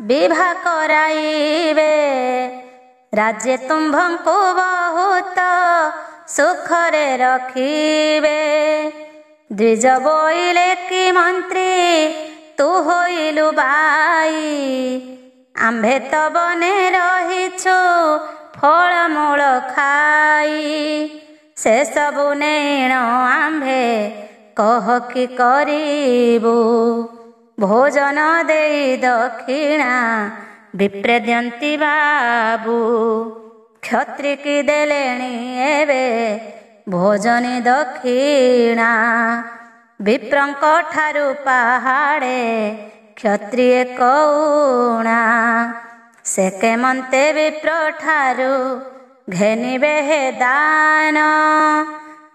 ବିଭା କରାଇବେ। ରାଜ୍ୟ ତୁମ୍ଭଙ୍କୁ ବହୁତ ସୁଖରେ ରଖିବେ। ଦ୍ୱିଜ ବୋଇଲେ କି ମନ୍ତ୍ରୀ ତୁ ହୋଇଲୁ ବାଇ। ଆମ୍ଭେ ତ ବନେ ରହିଛୁ ଫଳମୂଳ ଖାଇ। ସେସବୁ ନେଣ ଆମ୍ଭେ କହ କି କରିବୁ। ଭୋଜନ ଦେଇ ଦକ୍ଷିଣା ବିପ୍ରେ ଦିଅନ୍ତି ବାବୁ। କ୍ଷତ୍ରି କି ଦେଲେଣି ଏବେ ଭୋଜନୀ ଦକ୍ଷିଣା। ବିପ୍ରଙ୍କ ଠାରୁ ପାହାଡ଼େ କ୍ଷତ୍ରିଏ କଉଣା। ସେ କେମନ୍ତେ ବିପ୍ର ଠାରୁ ଘେନିବେ ହେ ଦାନ।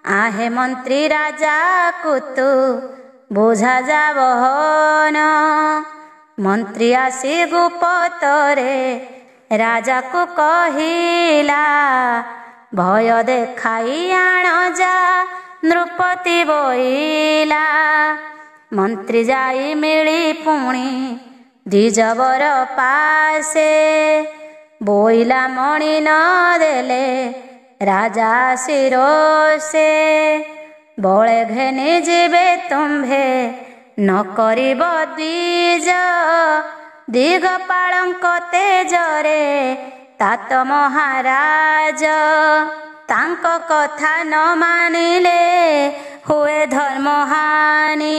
ଆହେ ମନ୍ତ୍ରୀ ରାଜାକୁ ତୁ ବୁଝା ଯାବହନ। ମନ୍ତ୍ରୀ ଆସି ଗୁପତରେ ରାଜାକୁ କହିଲା। ଭୟ ଦେଖାଇ ଆଣ ଯା ନୃପତି ବୋଇଲା। ମନ୍ତ୍ରୀ ଯାଇ ମିଳି ପୁଣି ଦ୍ୱିଜବର ପାଶେ। ବୋଇଲା ମଣି ନ ଦେଲେ ରାଜା ଶିରୋଷେ। ବଳେ ଘେନି ଯିବେ ତୁମ୍ଭେ ନ କରିବ ଦ୍ୱିଜ। ଦିଗପାଳଙ୍କ ତେଜରେ ତାତ ମହାରାଜ। ତାଙ୍କ କଥା ନ ମାନିଲେ ହୁଏ ଧର୍ମହାନି।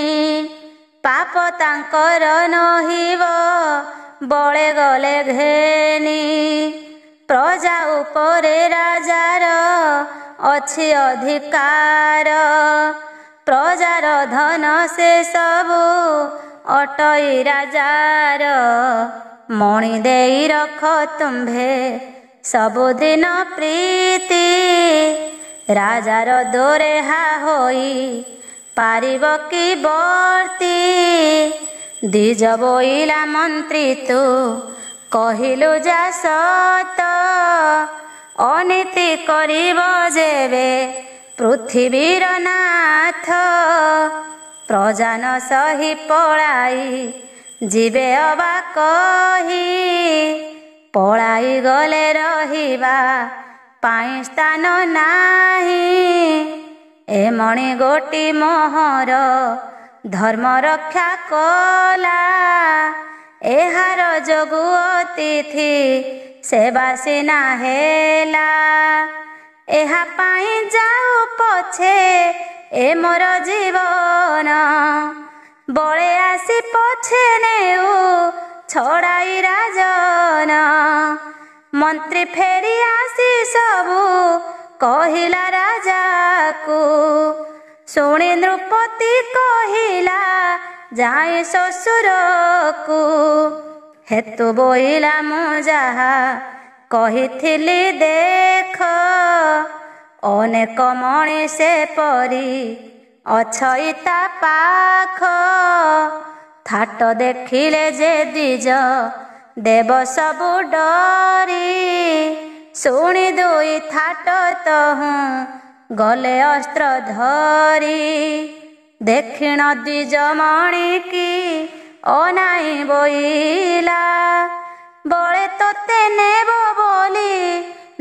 ପାପ ତାଙ୍କର ନହିବ ବଳେ ଗଲେ ଘେନି। ପ୍ରଜା ଉପରେ ରାଜାର ଅଛି ଅଧିକାର। ପ୍ରଜାର ଧନ ସେ ସବୁ ଅଟଇ ରାଜାର। ମଣି ଦେଇ ରଖ ତୁମ୍ଭେ ସବୁଦିନ ପ୍ରୀତି। ରାଜାର ଦୋରେହା ହୋଇ ପାରିବ କି ବର୍ତ୍ତି। ଦ୍ୱିଜ ବୋଇଲା ମନ୍ତ୍ରୀ ତୁ କହିଲୁ ଯା ସତ। ଅନୀତି କରିବ ଯେବେ ପୃଥିବୀର ନାଥ। ପ୍ରଜା ନ ସହି ପଳାଇ ଯିବେ ଅବା କହି। ପଳାଇ ଗଲେ ରହିବା ପାଇଁ ସ୍ଥାନ ନାହିଁ। ଏ ମଣି ଗୋଟି ମୋହର ଧର୍ମ ରକ୍ଷା କଲା। ଏହାର ଯୋଗୁ ଅତିଥି ସେବା ସିନା ହେଲା। ଏହା ପାଇଁ ଯାଉ ପଛେ ଏ ମୋର ଜୀବନ। ବଳେ ଆସି ପଛେ ନେଉ ଛଡ଼ାଇ ରାଜନ। ମନ୍ତ୍ରୀ ଫେରି ଆସି ସବୁ କହିଲା ରାଜାକୁ। ଶୁଣି ନୃପତି କହିଲା ଯାଇ ଶ୍ୱଶୁରକୁ। ହେତୁ ବୋଇଲା ମୁଁ ଯାହା କହିଥିଲି ଦେଖ। ଅନେକ ମଣି ସେ ପରି ଅଛଇ ତା ପାଖ। ଥାଟ ଦେଖିଲେ ଯେ ଦ୍ୱିଜ ଦେବ ସବୁ ଡରି। ଶୁଣି ଦୁଇ ଥାଟ ତହୁଁ ଗଲେ ଅସ୍ତ୍ର ଧରି। ଦକ୍ଷିଣ ଦ୍ୱିଜ ମଣି କି ଅନାଇ ବୋଇଲା। ବଳେ ତୋତେ ନେବ ବୋଲି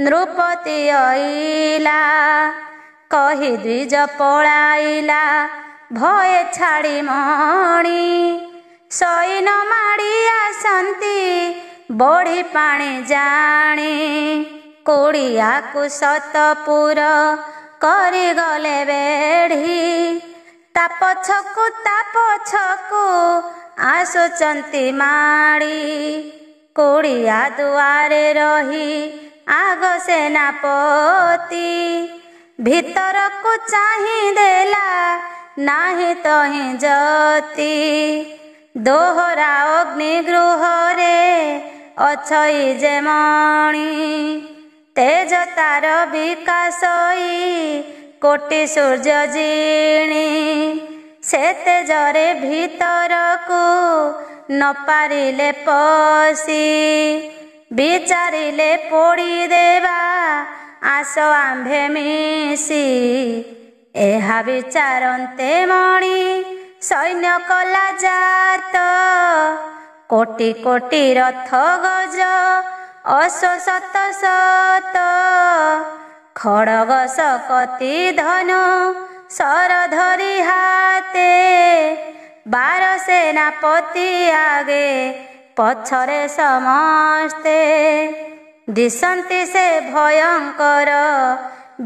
ନୃପତି ଅଇଲା। କହି ଦ୍ୱିଜ ପଳାଇଲା ଭଏ ଛାଡ଼ି ମଣି। ସୈନ ମାଡ଼ି ଆସନ୍ତି ବଢ଼ି ପାଣି ଜାଣି। କୋଡ଼ିଆକୁ ସତପୁର କରିଗଲେ ବେଢ଼ି। ତା ପଛକୁ ଆସୁଛନ୍ତି ମାଡ଼ି। କୋଡ଼ିଆ ଦୁଆରେ ରହି ଆଗ ସେନାପତି। ଭିତରକୁ ଚାହିଁ ଦେଲା ନାହିଁ ତହିଁ ଜ୍ୟୋତି। ଦୋହରା ଅଗ୍ନିଗୃହରେ ଅଛଇ ଯେ ମଣି। ତେଜ ତାର ବିକାଶଇ କୋଟି ସୂର୍ଯ୍ୟ ଜିଣି। ସେ ତେଜରେ ଭିତରକୁ ନ ପାରିଲେ ପଶି। ବିଚାରିଲେ ପୋଡ଼ି ଦେବା ଆସ ଆମ୍ଭେ ମିଶି ଏହା ବିଚାରନ୍ତେ ମଣି ସୈନ୍ୟ କଲା ଜାତ କୋଟି କୋଟି ରଥ ଗଜ ଅଶ୍ୱ ଶତ ଶତ ଖଡ଼ଗ ଶକତି ଧନୁ ଶର ଧରି ହାତେ 12 ସେନାପତି ଆଗେ ପଛରେ ସମସ୍ତେ ଦିଶନ୍ତି ସେ ଭୟଙ୍କର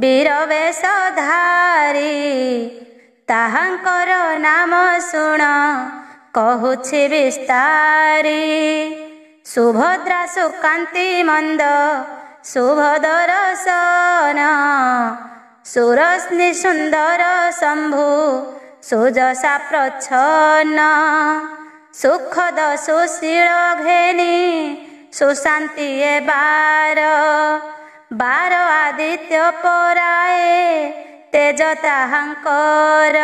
ବୀର ବେଶଧାରୀ ତାହାଙ୍କର ନାମ ଶୁଣ କହୁଛି ବିସ୍ତାରୀ ସୁଭଦ୍ରା ସୁକାନ୍ତି ମନ୍ଦ ଶୁଭଦର୍ଶନ ସୁରଶ୍ନି ସୁନ୍ଦର ଶମ୍ଭୁ ସୁଜସା ପ୍ରଚ୍ଛନ୍ନ ସୁଖଦ ସୁଶୀଳ ଘେନି ସୁଶାନ୍ତି ଏ 12 ଆଦିତ୍ୟ ପରାଏ ତେଜ ତାହାଙ୍କର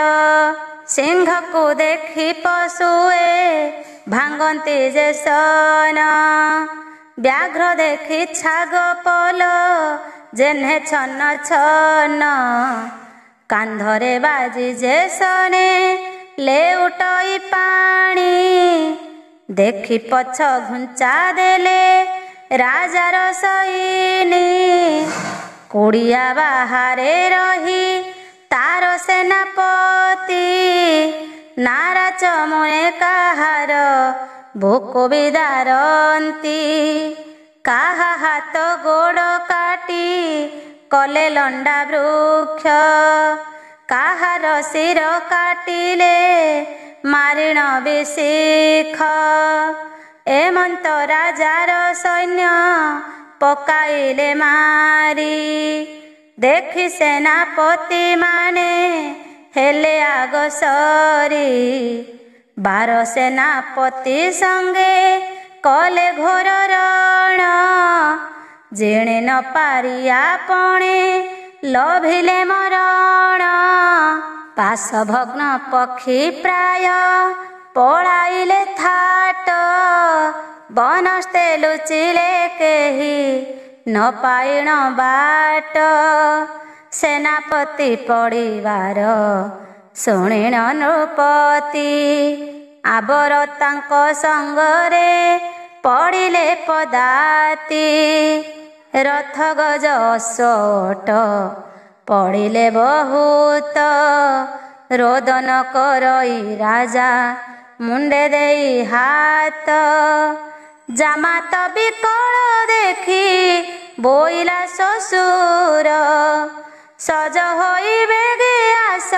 ସିଂହକୁ ଦେଖି ପଶୁଏ ଭାଙ୍ଗନ୍ତି ଯେ ସନ ବ୍ୟାଘ୍ର ଦେଖି ଛାଗ ପଲ ଯେହ୍ନେ ଛନ୍ନ ଛନ୍ନ କାନ୍ଧରେ ବାଜି ଯେ ସନେ ଲେଉଟଇ ପାଣି ଦେଖି ପଛ ଘୁଞ୍ଚା ଦେଲେ ରାଜାର ସଇନି କୁଡ଼ିଆ ବାହାରେ ରହି ତାର ସେନାପତି ନାରାଜ ମୁଏ କାହାର ଭୋକ ବିଦାରନ୍ତି କାହା ହାତ ଗୋଡ଼ କାଟି କଲେ ଲଣ୍ଡା ବୃକ୍ଷ କାହାର ଶିର କାଟିଲେ ମାରିଣ ବିଶିଖ ଏମନ୍ତ ରାଜାର ସୈନ୍ୟ ପକାଇଲେ ମାରି ଦେଖି ସେନାପତି ମାନେ ହେଲେ ଆଗ ସରି 12 ସେନାପତି ସଙ୍ଗେ କଲେ ଘୋର ରଣ ଯେଣେ ନ ପାରି ଆପଣେ ଲଭିଲେ ମରଣ ପାଶଭଗ୍ନ ପକ୍ଷୀ ପ୍ରାୟ ପଳାଇଲେ ଥାଟ ବନସ୍ତେ ଲୁଚିଲେ କେହି ନ ପାଇଣ ବାଟ ସେନାପତି ପଡ଼ିବାର ଶୁଣିଣ ନୃପତି ଆବର ତାଙ୍କ ସଙ୍ଗରେ ପଡ଼ିଲେ ପଦାତି ରଥ ଗଜ ଅଶ୍ୱ ପଡ଼ିଲେ ବହୁତ ରୋଦନ କରଇ ରାଜା ମୁଣ୍ଡେ ଦେଇ ହାତ ଜାମାତ ବିକଳ ଦେଖି ବୋଇଲା ଶ୍ୱଶୁର ସଜ ହୋଇ ବେଗେ ଆସ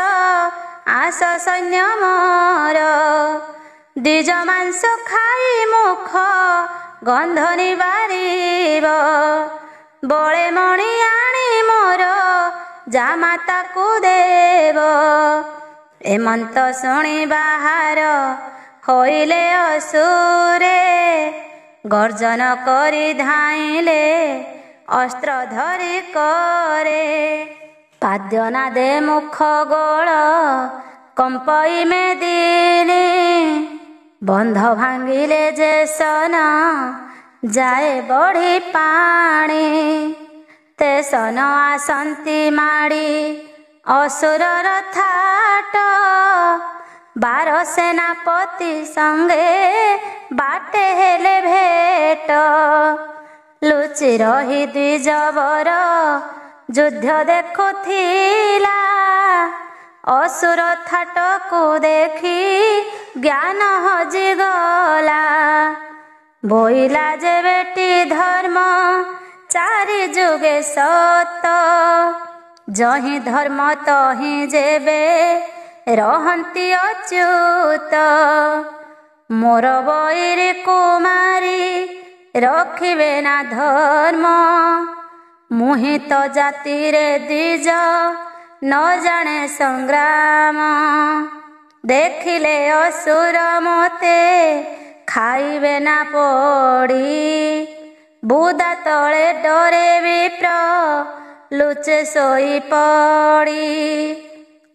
ଆସ ସୈନ୍ୟ ମୋର ଦ୍ୱିଜ ମାଂସ ଖାଇ ମୁଖ ଗନ୍ଧ ନିବାରିବ ବଳେ ମଣି ଆଣି ମୋର ଜାମାତାକୁ ଦେବ ଏମନ୍ତ ଶୁଣି ବାହାର ହୋଇଲେ ଅସୁରେ ଗର୍ଜନ କରି ଧାଇଁଲେ ଅସ୍ତ୍ର ଧରି କରେ ପାଦ୍ୟନା ଦେ ମୁଖ ଗୋଳ କମ୍ପଇ ମେଦିନୀ ବନ୍ଧ ଭାଙ୍ଗିଲେ ଯେ ସନ ଯାଏ ବଢ଼ି ପାଣି ते सन आसंती माड़ी असुरर थाट 12 सेनापति संगे बाटे हेले भेट लुचि रही द्विजवर युद्ध देखुथिला असुर थाट को देखी ज्ञान हजिगला बोइला जे बेटी धर्म चारि जुगे सत जही धर्म तही जेबे रहंती अच्युत मोर बईरे कुमारी रखिबे ना धर्म मुहि तो जाति रे द्विज न जाने संग्राम देखिले असुर मते खाइबे ना पड़ी बुदा तले डरे विप्र लुचे सोई पड़ी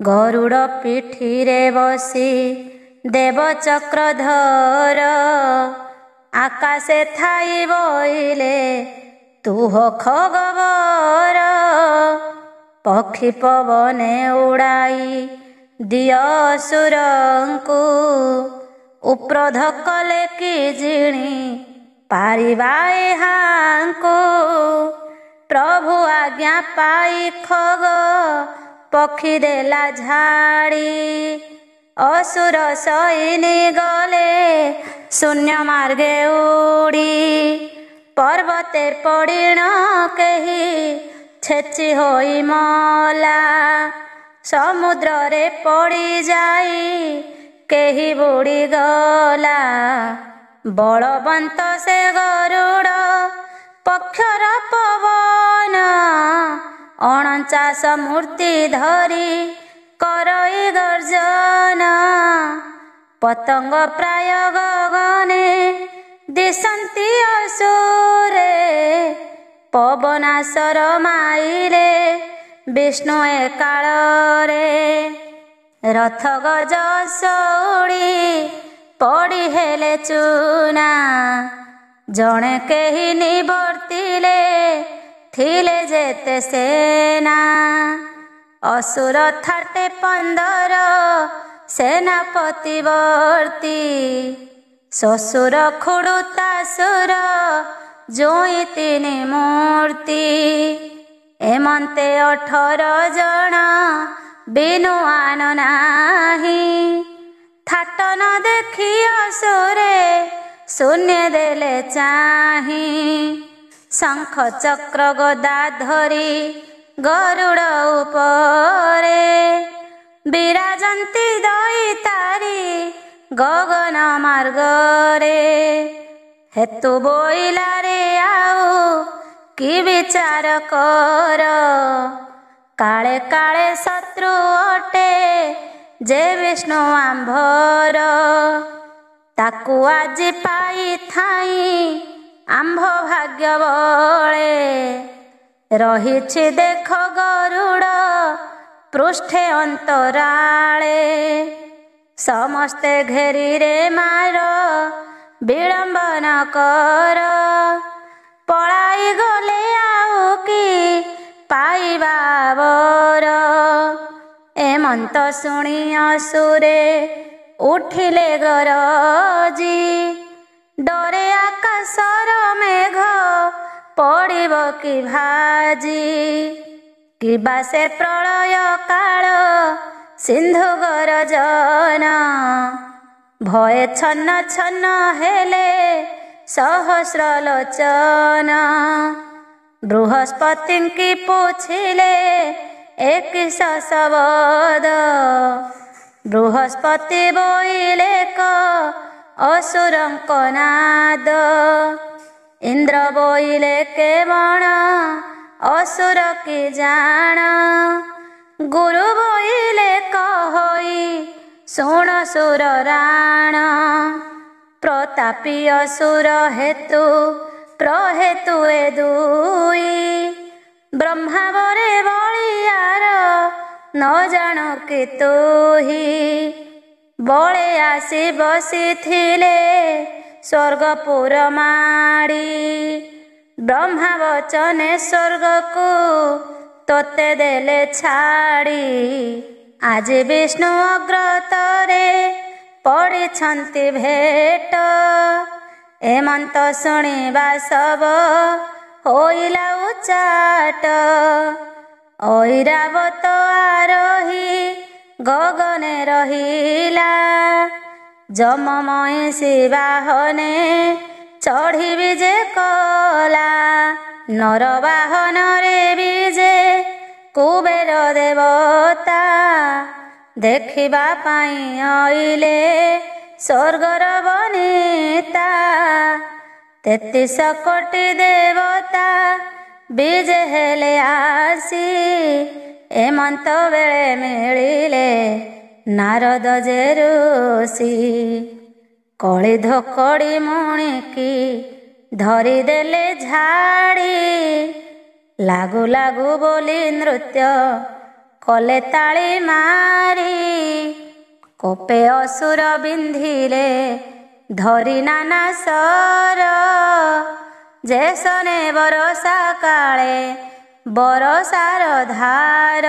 गरुड़ पिठी रे बसी देव चक्रधर आकाशे थाई बोइले ତୁହ ଖଗବର ପକ୍ଷୀ ପବନେ ଉଡ଼ାଇ ଦିଅ ସୁରଙ୍କୁ ଉପ୍ରୋଧ କଲେ କି ଜିଣି ପାରିବା ଏହାଙ୍କୁ। ପ୍ରଭୁ ଆଜ୍ଞା ପାଇ ଖଗ ପକ୍ଷୀ ଦେଲା ଝାଡ଼ି ଅସୁର ସଇନି ଗଲେ ଶୂନ୍ୟ ମାର୍ଗେ ଉଡ଼ି। ପର୍ବତେ ପଡ଼ିଣ କେହି ଛେଚି ହୋଇ ମଲା ସମୁଦ୍ରରେ ପଡ଼ିଯାଇ କେହି ବୁଡ଼ିଗଲା। ବଳବନ୍ତ ସେ ଗରୁଡ଼ ପକ୍ଷର ପବନ 49 ମୂର୍ତ୍ତି ଧରି କରଇ ଗର୍ଜନ। ପତଙ୍ଗ ପ୍ରାୟ ଗଗନେ ଦିଶନ୍ତି ଅସୁରେ ପବନାଶର ମାଇଲେ ବିଷ୍ଣୁ ଏ କାଳରେ। ରଥ ଗଜ ସଉଡ଼ି ପଡ଼ି ହେଲେ ଚୁନା ଜଣେ କେହି ନିବର୍ତ୍ତିଲେ ଥିଲେ ଯେତେ ସେନା। ଅସୁର ଥାଟେ 15 ସେନାପତି ବର୍ତ୍ତି ଶ୍ୱଶୁର ଖୁଡ଼ୁତାସୁର ଜୋଇଁ 3 ମୂର୍ତ୍ତି। ଏମନ୍ତେ 18 ଜଣ ବିନୁଆନ ନାହିଁ ଥାଟ ନ ଦେଖି ଅସୁରେ ଶୂନ୍ୟ ଦେଲେ ଚାହିଁ। ଶଙ୍ଖ ଚକ୍ର ଗଦା ଧରି ଗରୁଡ଼ ଉପରେ ବିରାଜନ୍ତି ଦଇତାରି ଗଗନ ମାର୍ଗରେ। ହେତୁ ବୋଇଲାରେ ଆଉ କି ବିଚାର କର କାଳେ କାଳେ ଶତ୍ରୁ ଅଟେ ଯେ ବିଷ୍ଣୁ ଆମ୍ଭର। ତାକୁ ଆଜି ପାଇଥାଇ ଆମ୍ଭ ଭାଗ୍ୟ ବଳେ ରହିଛି ଦେଖ ଗରୁଡ଼ ପୃଷ୍ଠେ ଅନ୍ତରାଳେ। ସମସ୍ତେ ଘେରିରେ ମାର ବିଳମ୍ବନ କର ପଳାଇ ଗଲେ ଆଉ କି ପାଇବା ବର। ଏମନ୍ତ ଶୁଣି ଅସୁରେ ଉଠିଲେ ଗରଜି ଡରେ ଆକାଶର ମେଘ ପଡ଼ିବ କି ଭାଜି। କିବା ସେ ପ୍ରଳୟ କାଳ ସିନ୍ଧୁ ଗରଜନ ଭୟ ଛନ୍ନ ଛନ୍ନ ହେଲେ ସହସ୍ର ଲୋଚନ। ବୃହସ୍ପତିଙ୍କି ପୁଛିଲେ 21 ଶବଦ ବୃହସ୍ପତି ବୋଇଲେ କ ଅସୁରଙ୍କ ନାଦ। ଇନ୍ଦ୍ର ବୋଇଲେ କେବଣ ଅସୁର କି ଜାଣ ଗୁରୁ ବୋଇଲେ କହଇ ଶୁଣ ସୁର ରାଣ। ପ୍ରତାପୀ ଅସୁର ହେତୁ ପ୍ରହେତୁ ଏ ଦୁଇ ବ୍ରହ୍ମା ବରେ ବଳିୟାର ନ ଜାଣୁ କି ତୁହି। ବଳେ ଆସି ବସିଥିଲେ ସ୍ୱର୍ଗପୁର ମାଡ଼ି ବ୍ରହ୍ମା ବଚନେ ସ୍ୱର୍ଗକୁ ତୋତେ ଦେଲେ ଛାଡ଼ି। ଆଜି ବିଷ୍ଣୁ ଅଗ୍ରତରେ ପଡ଼ିଛନ୍ତି ଭେଟ ଏମନ୍ତ ଶୁଣିବା ସବ ହୋଇଲା ଉଚାଟ। ଐରାବତ ଆରୋହୀ ଗଗନେ ରହିଲା ଯମ ମହିଷୀ ବାହନେ ଚଢ଼ିବି ଯେ କଲା। ନରବାହନରେ ବିଜେ କୁବେର ଦେବତା ଦେଖିବା ପାଇଁ ଅଇଲେ ସ୍ୱର୍ଗର ବନିତା। 33 କୋଟି ଦେବତା ବିଜେ ହେଲେ ଆସି ଏମନ୍ତ ବେଳେ ମିଳିଲେ ନାରଦ ଯେ ଋଷି। କଳି ଧୋକଡ଼ି ମୁଣିକି ଧରିଦେଲେ ଝାଡ଼ି ଲାଗୁ ଲାଗୁ ବୋଲି ନୃତ୍ୟ କଲେ ତାଳି ମାରି। କୋପେ ଅସୁର ବିନ୍ଧିଲେ ଧରି ନାନା ସର जेसने बरसा काले बरसार धार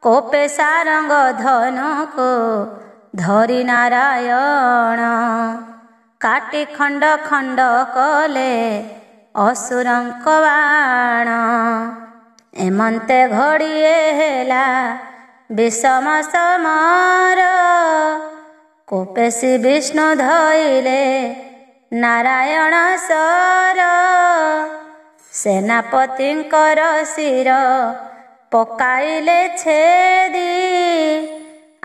कोपे सारंग धनु को धरी नारायण काटी खंड खंड कले असुरंक बाण एमंते घड़िए हेला विषम समर कोपेशी विष्णु धइले नारायण सर सेनापतिंकर शिर पकाइले छेदी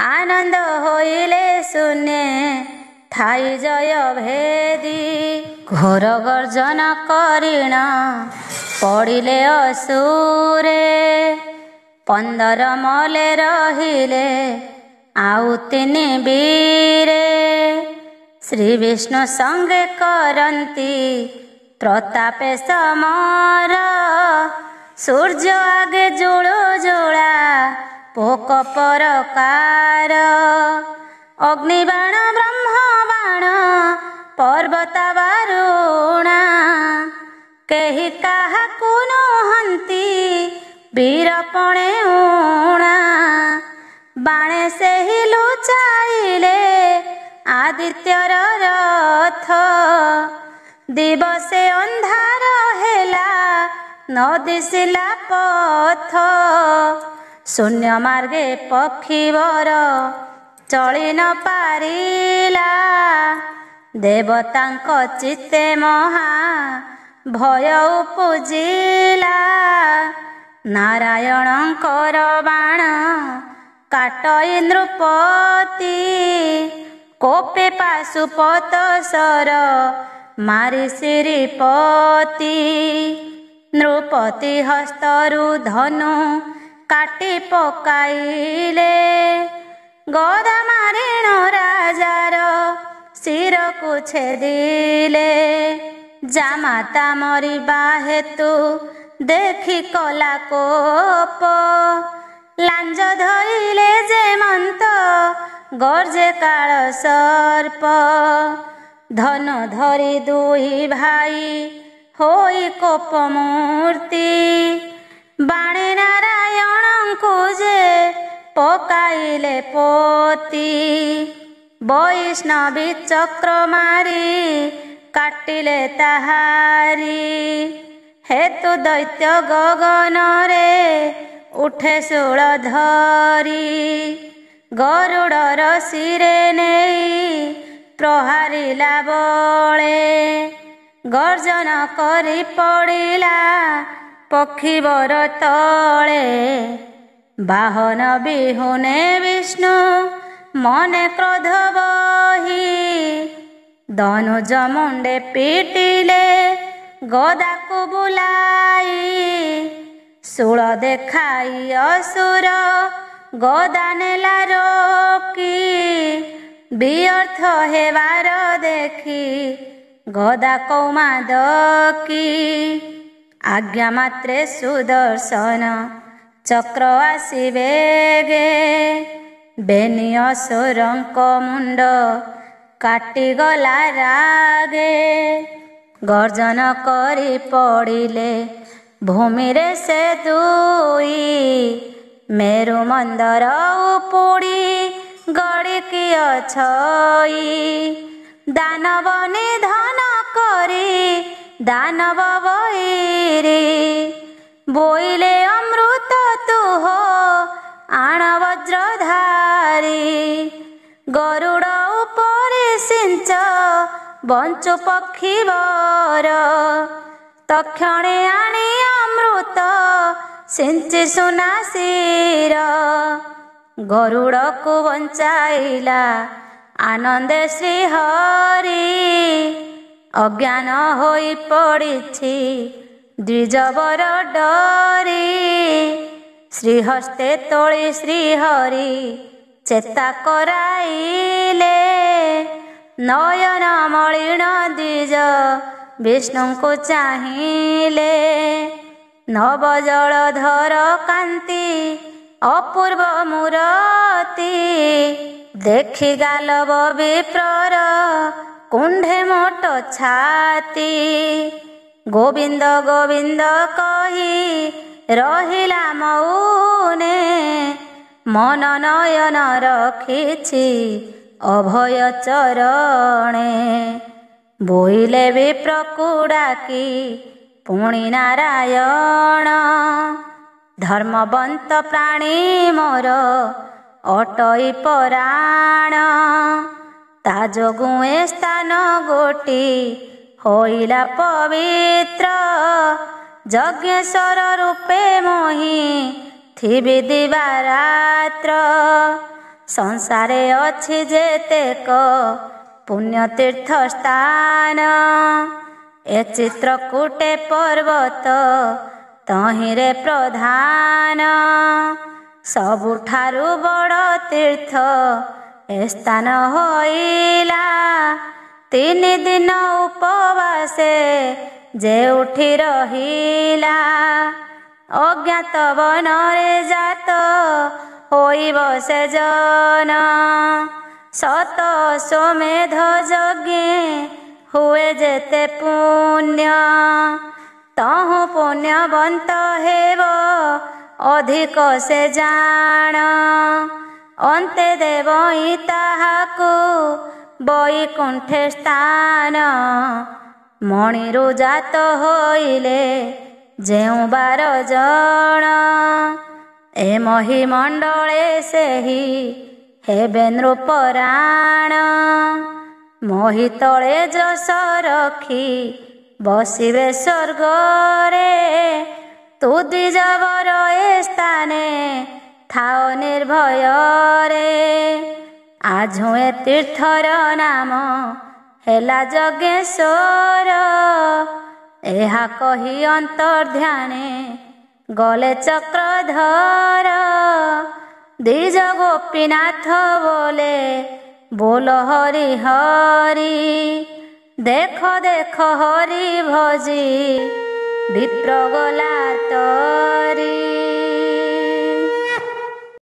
आनंद होइले शून्य थाई जय भेदी घोर गर्जन करिण पड़िले असुरे 15 मले रहिले आउ 3 वीरे श्री विष्णु संगे करंती प्रतापे समर सूर्य आगे जुळु जुळा पोक परकार अग्निबाण ब्रह्मबाण पर्वता बारुणा केहि काहाकु नुहंती वीरपणे उणा बाणे सेहि लुचाइले आदित्यर रथ दिवसे अंधार हेला न दिसिला पथ शून्य मार्गे पक्षीवर चली न पारिला देवतांक चित्ते महा भय उपजिला नारायणंकर बाण काटई नृपति कोपे पाशुपत सर मारी श्रीपति नृपति हस्तरु धनु काटी पकाइले गदा मारिण राजार शिर को छेदिले जामाता मरिबा हेतु देखि कला कोप लांज धइले जेमंत गर्जे काल सर्प धनु धरी दुई भाई होई कोप मूर्ति बाणे नारायण जे पकाइले पोती वैष्णवी चक्र मारी काटिले ताहारी हेतु दैत्य गगन रे उठे शूल धरी गरुड़र शिरे नेई प्रहारिला बळे गर्जन करी पड़िला पक्षीवर तले बाहन बिहुने विष्णु मने क्रोध बही धनुज मुंडे पीटिले गदा को बुलाई शूल देखाई असुर गदा नेला रोकी व्यर्थ हेवार देखी गदा कौमादकी आज्ञा मात्रे सुदर्शन चक्र आसी बेगे बेनी असुरंक मुंड काटी गला रागे गर्जन करी पड़िले भूमि रे से दुई मेरु मंदर उपुड़ी गड़ी की अछई दानव निधन करी दानव बईरी बोइले अमृत तुह आण वज्रधारी गरुड़ उपरे सिंच बंचु पक्षी वर तक्षणे आणी अमृत सिंचि सुनासीर गरुड़ को बंचाइला आनंदे श्रीहरि अज्ञान होई पड़िछि द्विजवर डरी श्रीहस्ते तोली श्रीहरि चेता कराइले नयन मलिन द्विज विष्णु को चाहिले नवजलधर कांति अपूर्व मूरति देखि गालव विप्रर कुंढे मोट छाती ଗୋବିନ୍ଦ ଗୋବିନ୍ଦ କହି ରହିଲା ମଉନେ, ମନ ନୟନ ରଖିଛି ଅଭୟ ଚରଣେ। ବୋଇଲେ ବିପ୍ରକୁ ଡାକି ପୁଣି ନାରାୟଣ, ଧର୍ମବନ୍ତ ପ୍ରାଣୀ ମୋର ଅଟଇ ପରାଣ। ତା ଯୋଗୁଁ ଏ ସ୍ଥାନ ଗୋଟି ହୋଇଲା ପବିତ୍ର, ଯଜ୍ଞେଶ୍ୱର ରୂପେ ମୋହି ଥିବି ଦିବାରାତ୍ର। ସଂସାରେ ଅଛି ଯେତେକ ପୁଣ୍ୟତୀର୍ଥ ସ୍ଥାନ, ଏ ଚିତ୍ରକୂଟେ ପର୍ବତ ତହିଁରେ ପ୍ରଧାନ। ସବୁଠାରୁ ବଡ଼ ତୀର୍ଥ ଏ ସ୍ଥାନ ହୋଇଲା, 3 ଦିନ ଉପବାସେ ଯେ ଉଠି ରହିଲା। ଅଜ୍ଞାତ ବନରେ ଜାତ ହୋଇବ ସେ ଜନ, ସତ ସୋମେଧ ଯଜ୍ଞେ ହୁଏ ଯେତେ ପୁଣ୍ୟ। ତହୁଁ ପୁଣ୍ୟବନ୍ତ ହେବ ଅଧିକ ସେ ଜାଣ, ଅନ୍ତେ ଦେବଇ ତାହାକୁ ବୈକୁଣ୍ଠେ ସ୍ଥାନ। ମଣିରୁ ଜାତ ହୋଇଲେ ଯେଉଁ 12 ଜଣ, ଏ ମହିମଣ୍ଡଳେ ସେହି ହେବେ ନୃପରାଣ। ମହି ତଳେ ଯଶ ରଖି ବସିବେ ସ୍ୱର୍ଗରେ, ତୁ ଦ୍ୱିଜବର ଏ ସ୍ଥାନେ ଥାଅ ନିର୍ଭୟରେ। ଆଝୁ ଏ ତୀର୍ଥର ନାମ ହେଲା ଯଜ୍ଞେଶ୍ୱର, ଏହା କହି ଅନ୍ତର୍ଧ୍ୟାନେ ଗଲେ ଚକ୍ରଧର। ଦ୍ୱିଜ ଗୋପୀନାଥ ବୋଲେ ବୋଲ ହରି ହରି, ଦେଖ ଦେଖ ହରି ଭଜି ବିପ୍ର ଗଲା ତରି।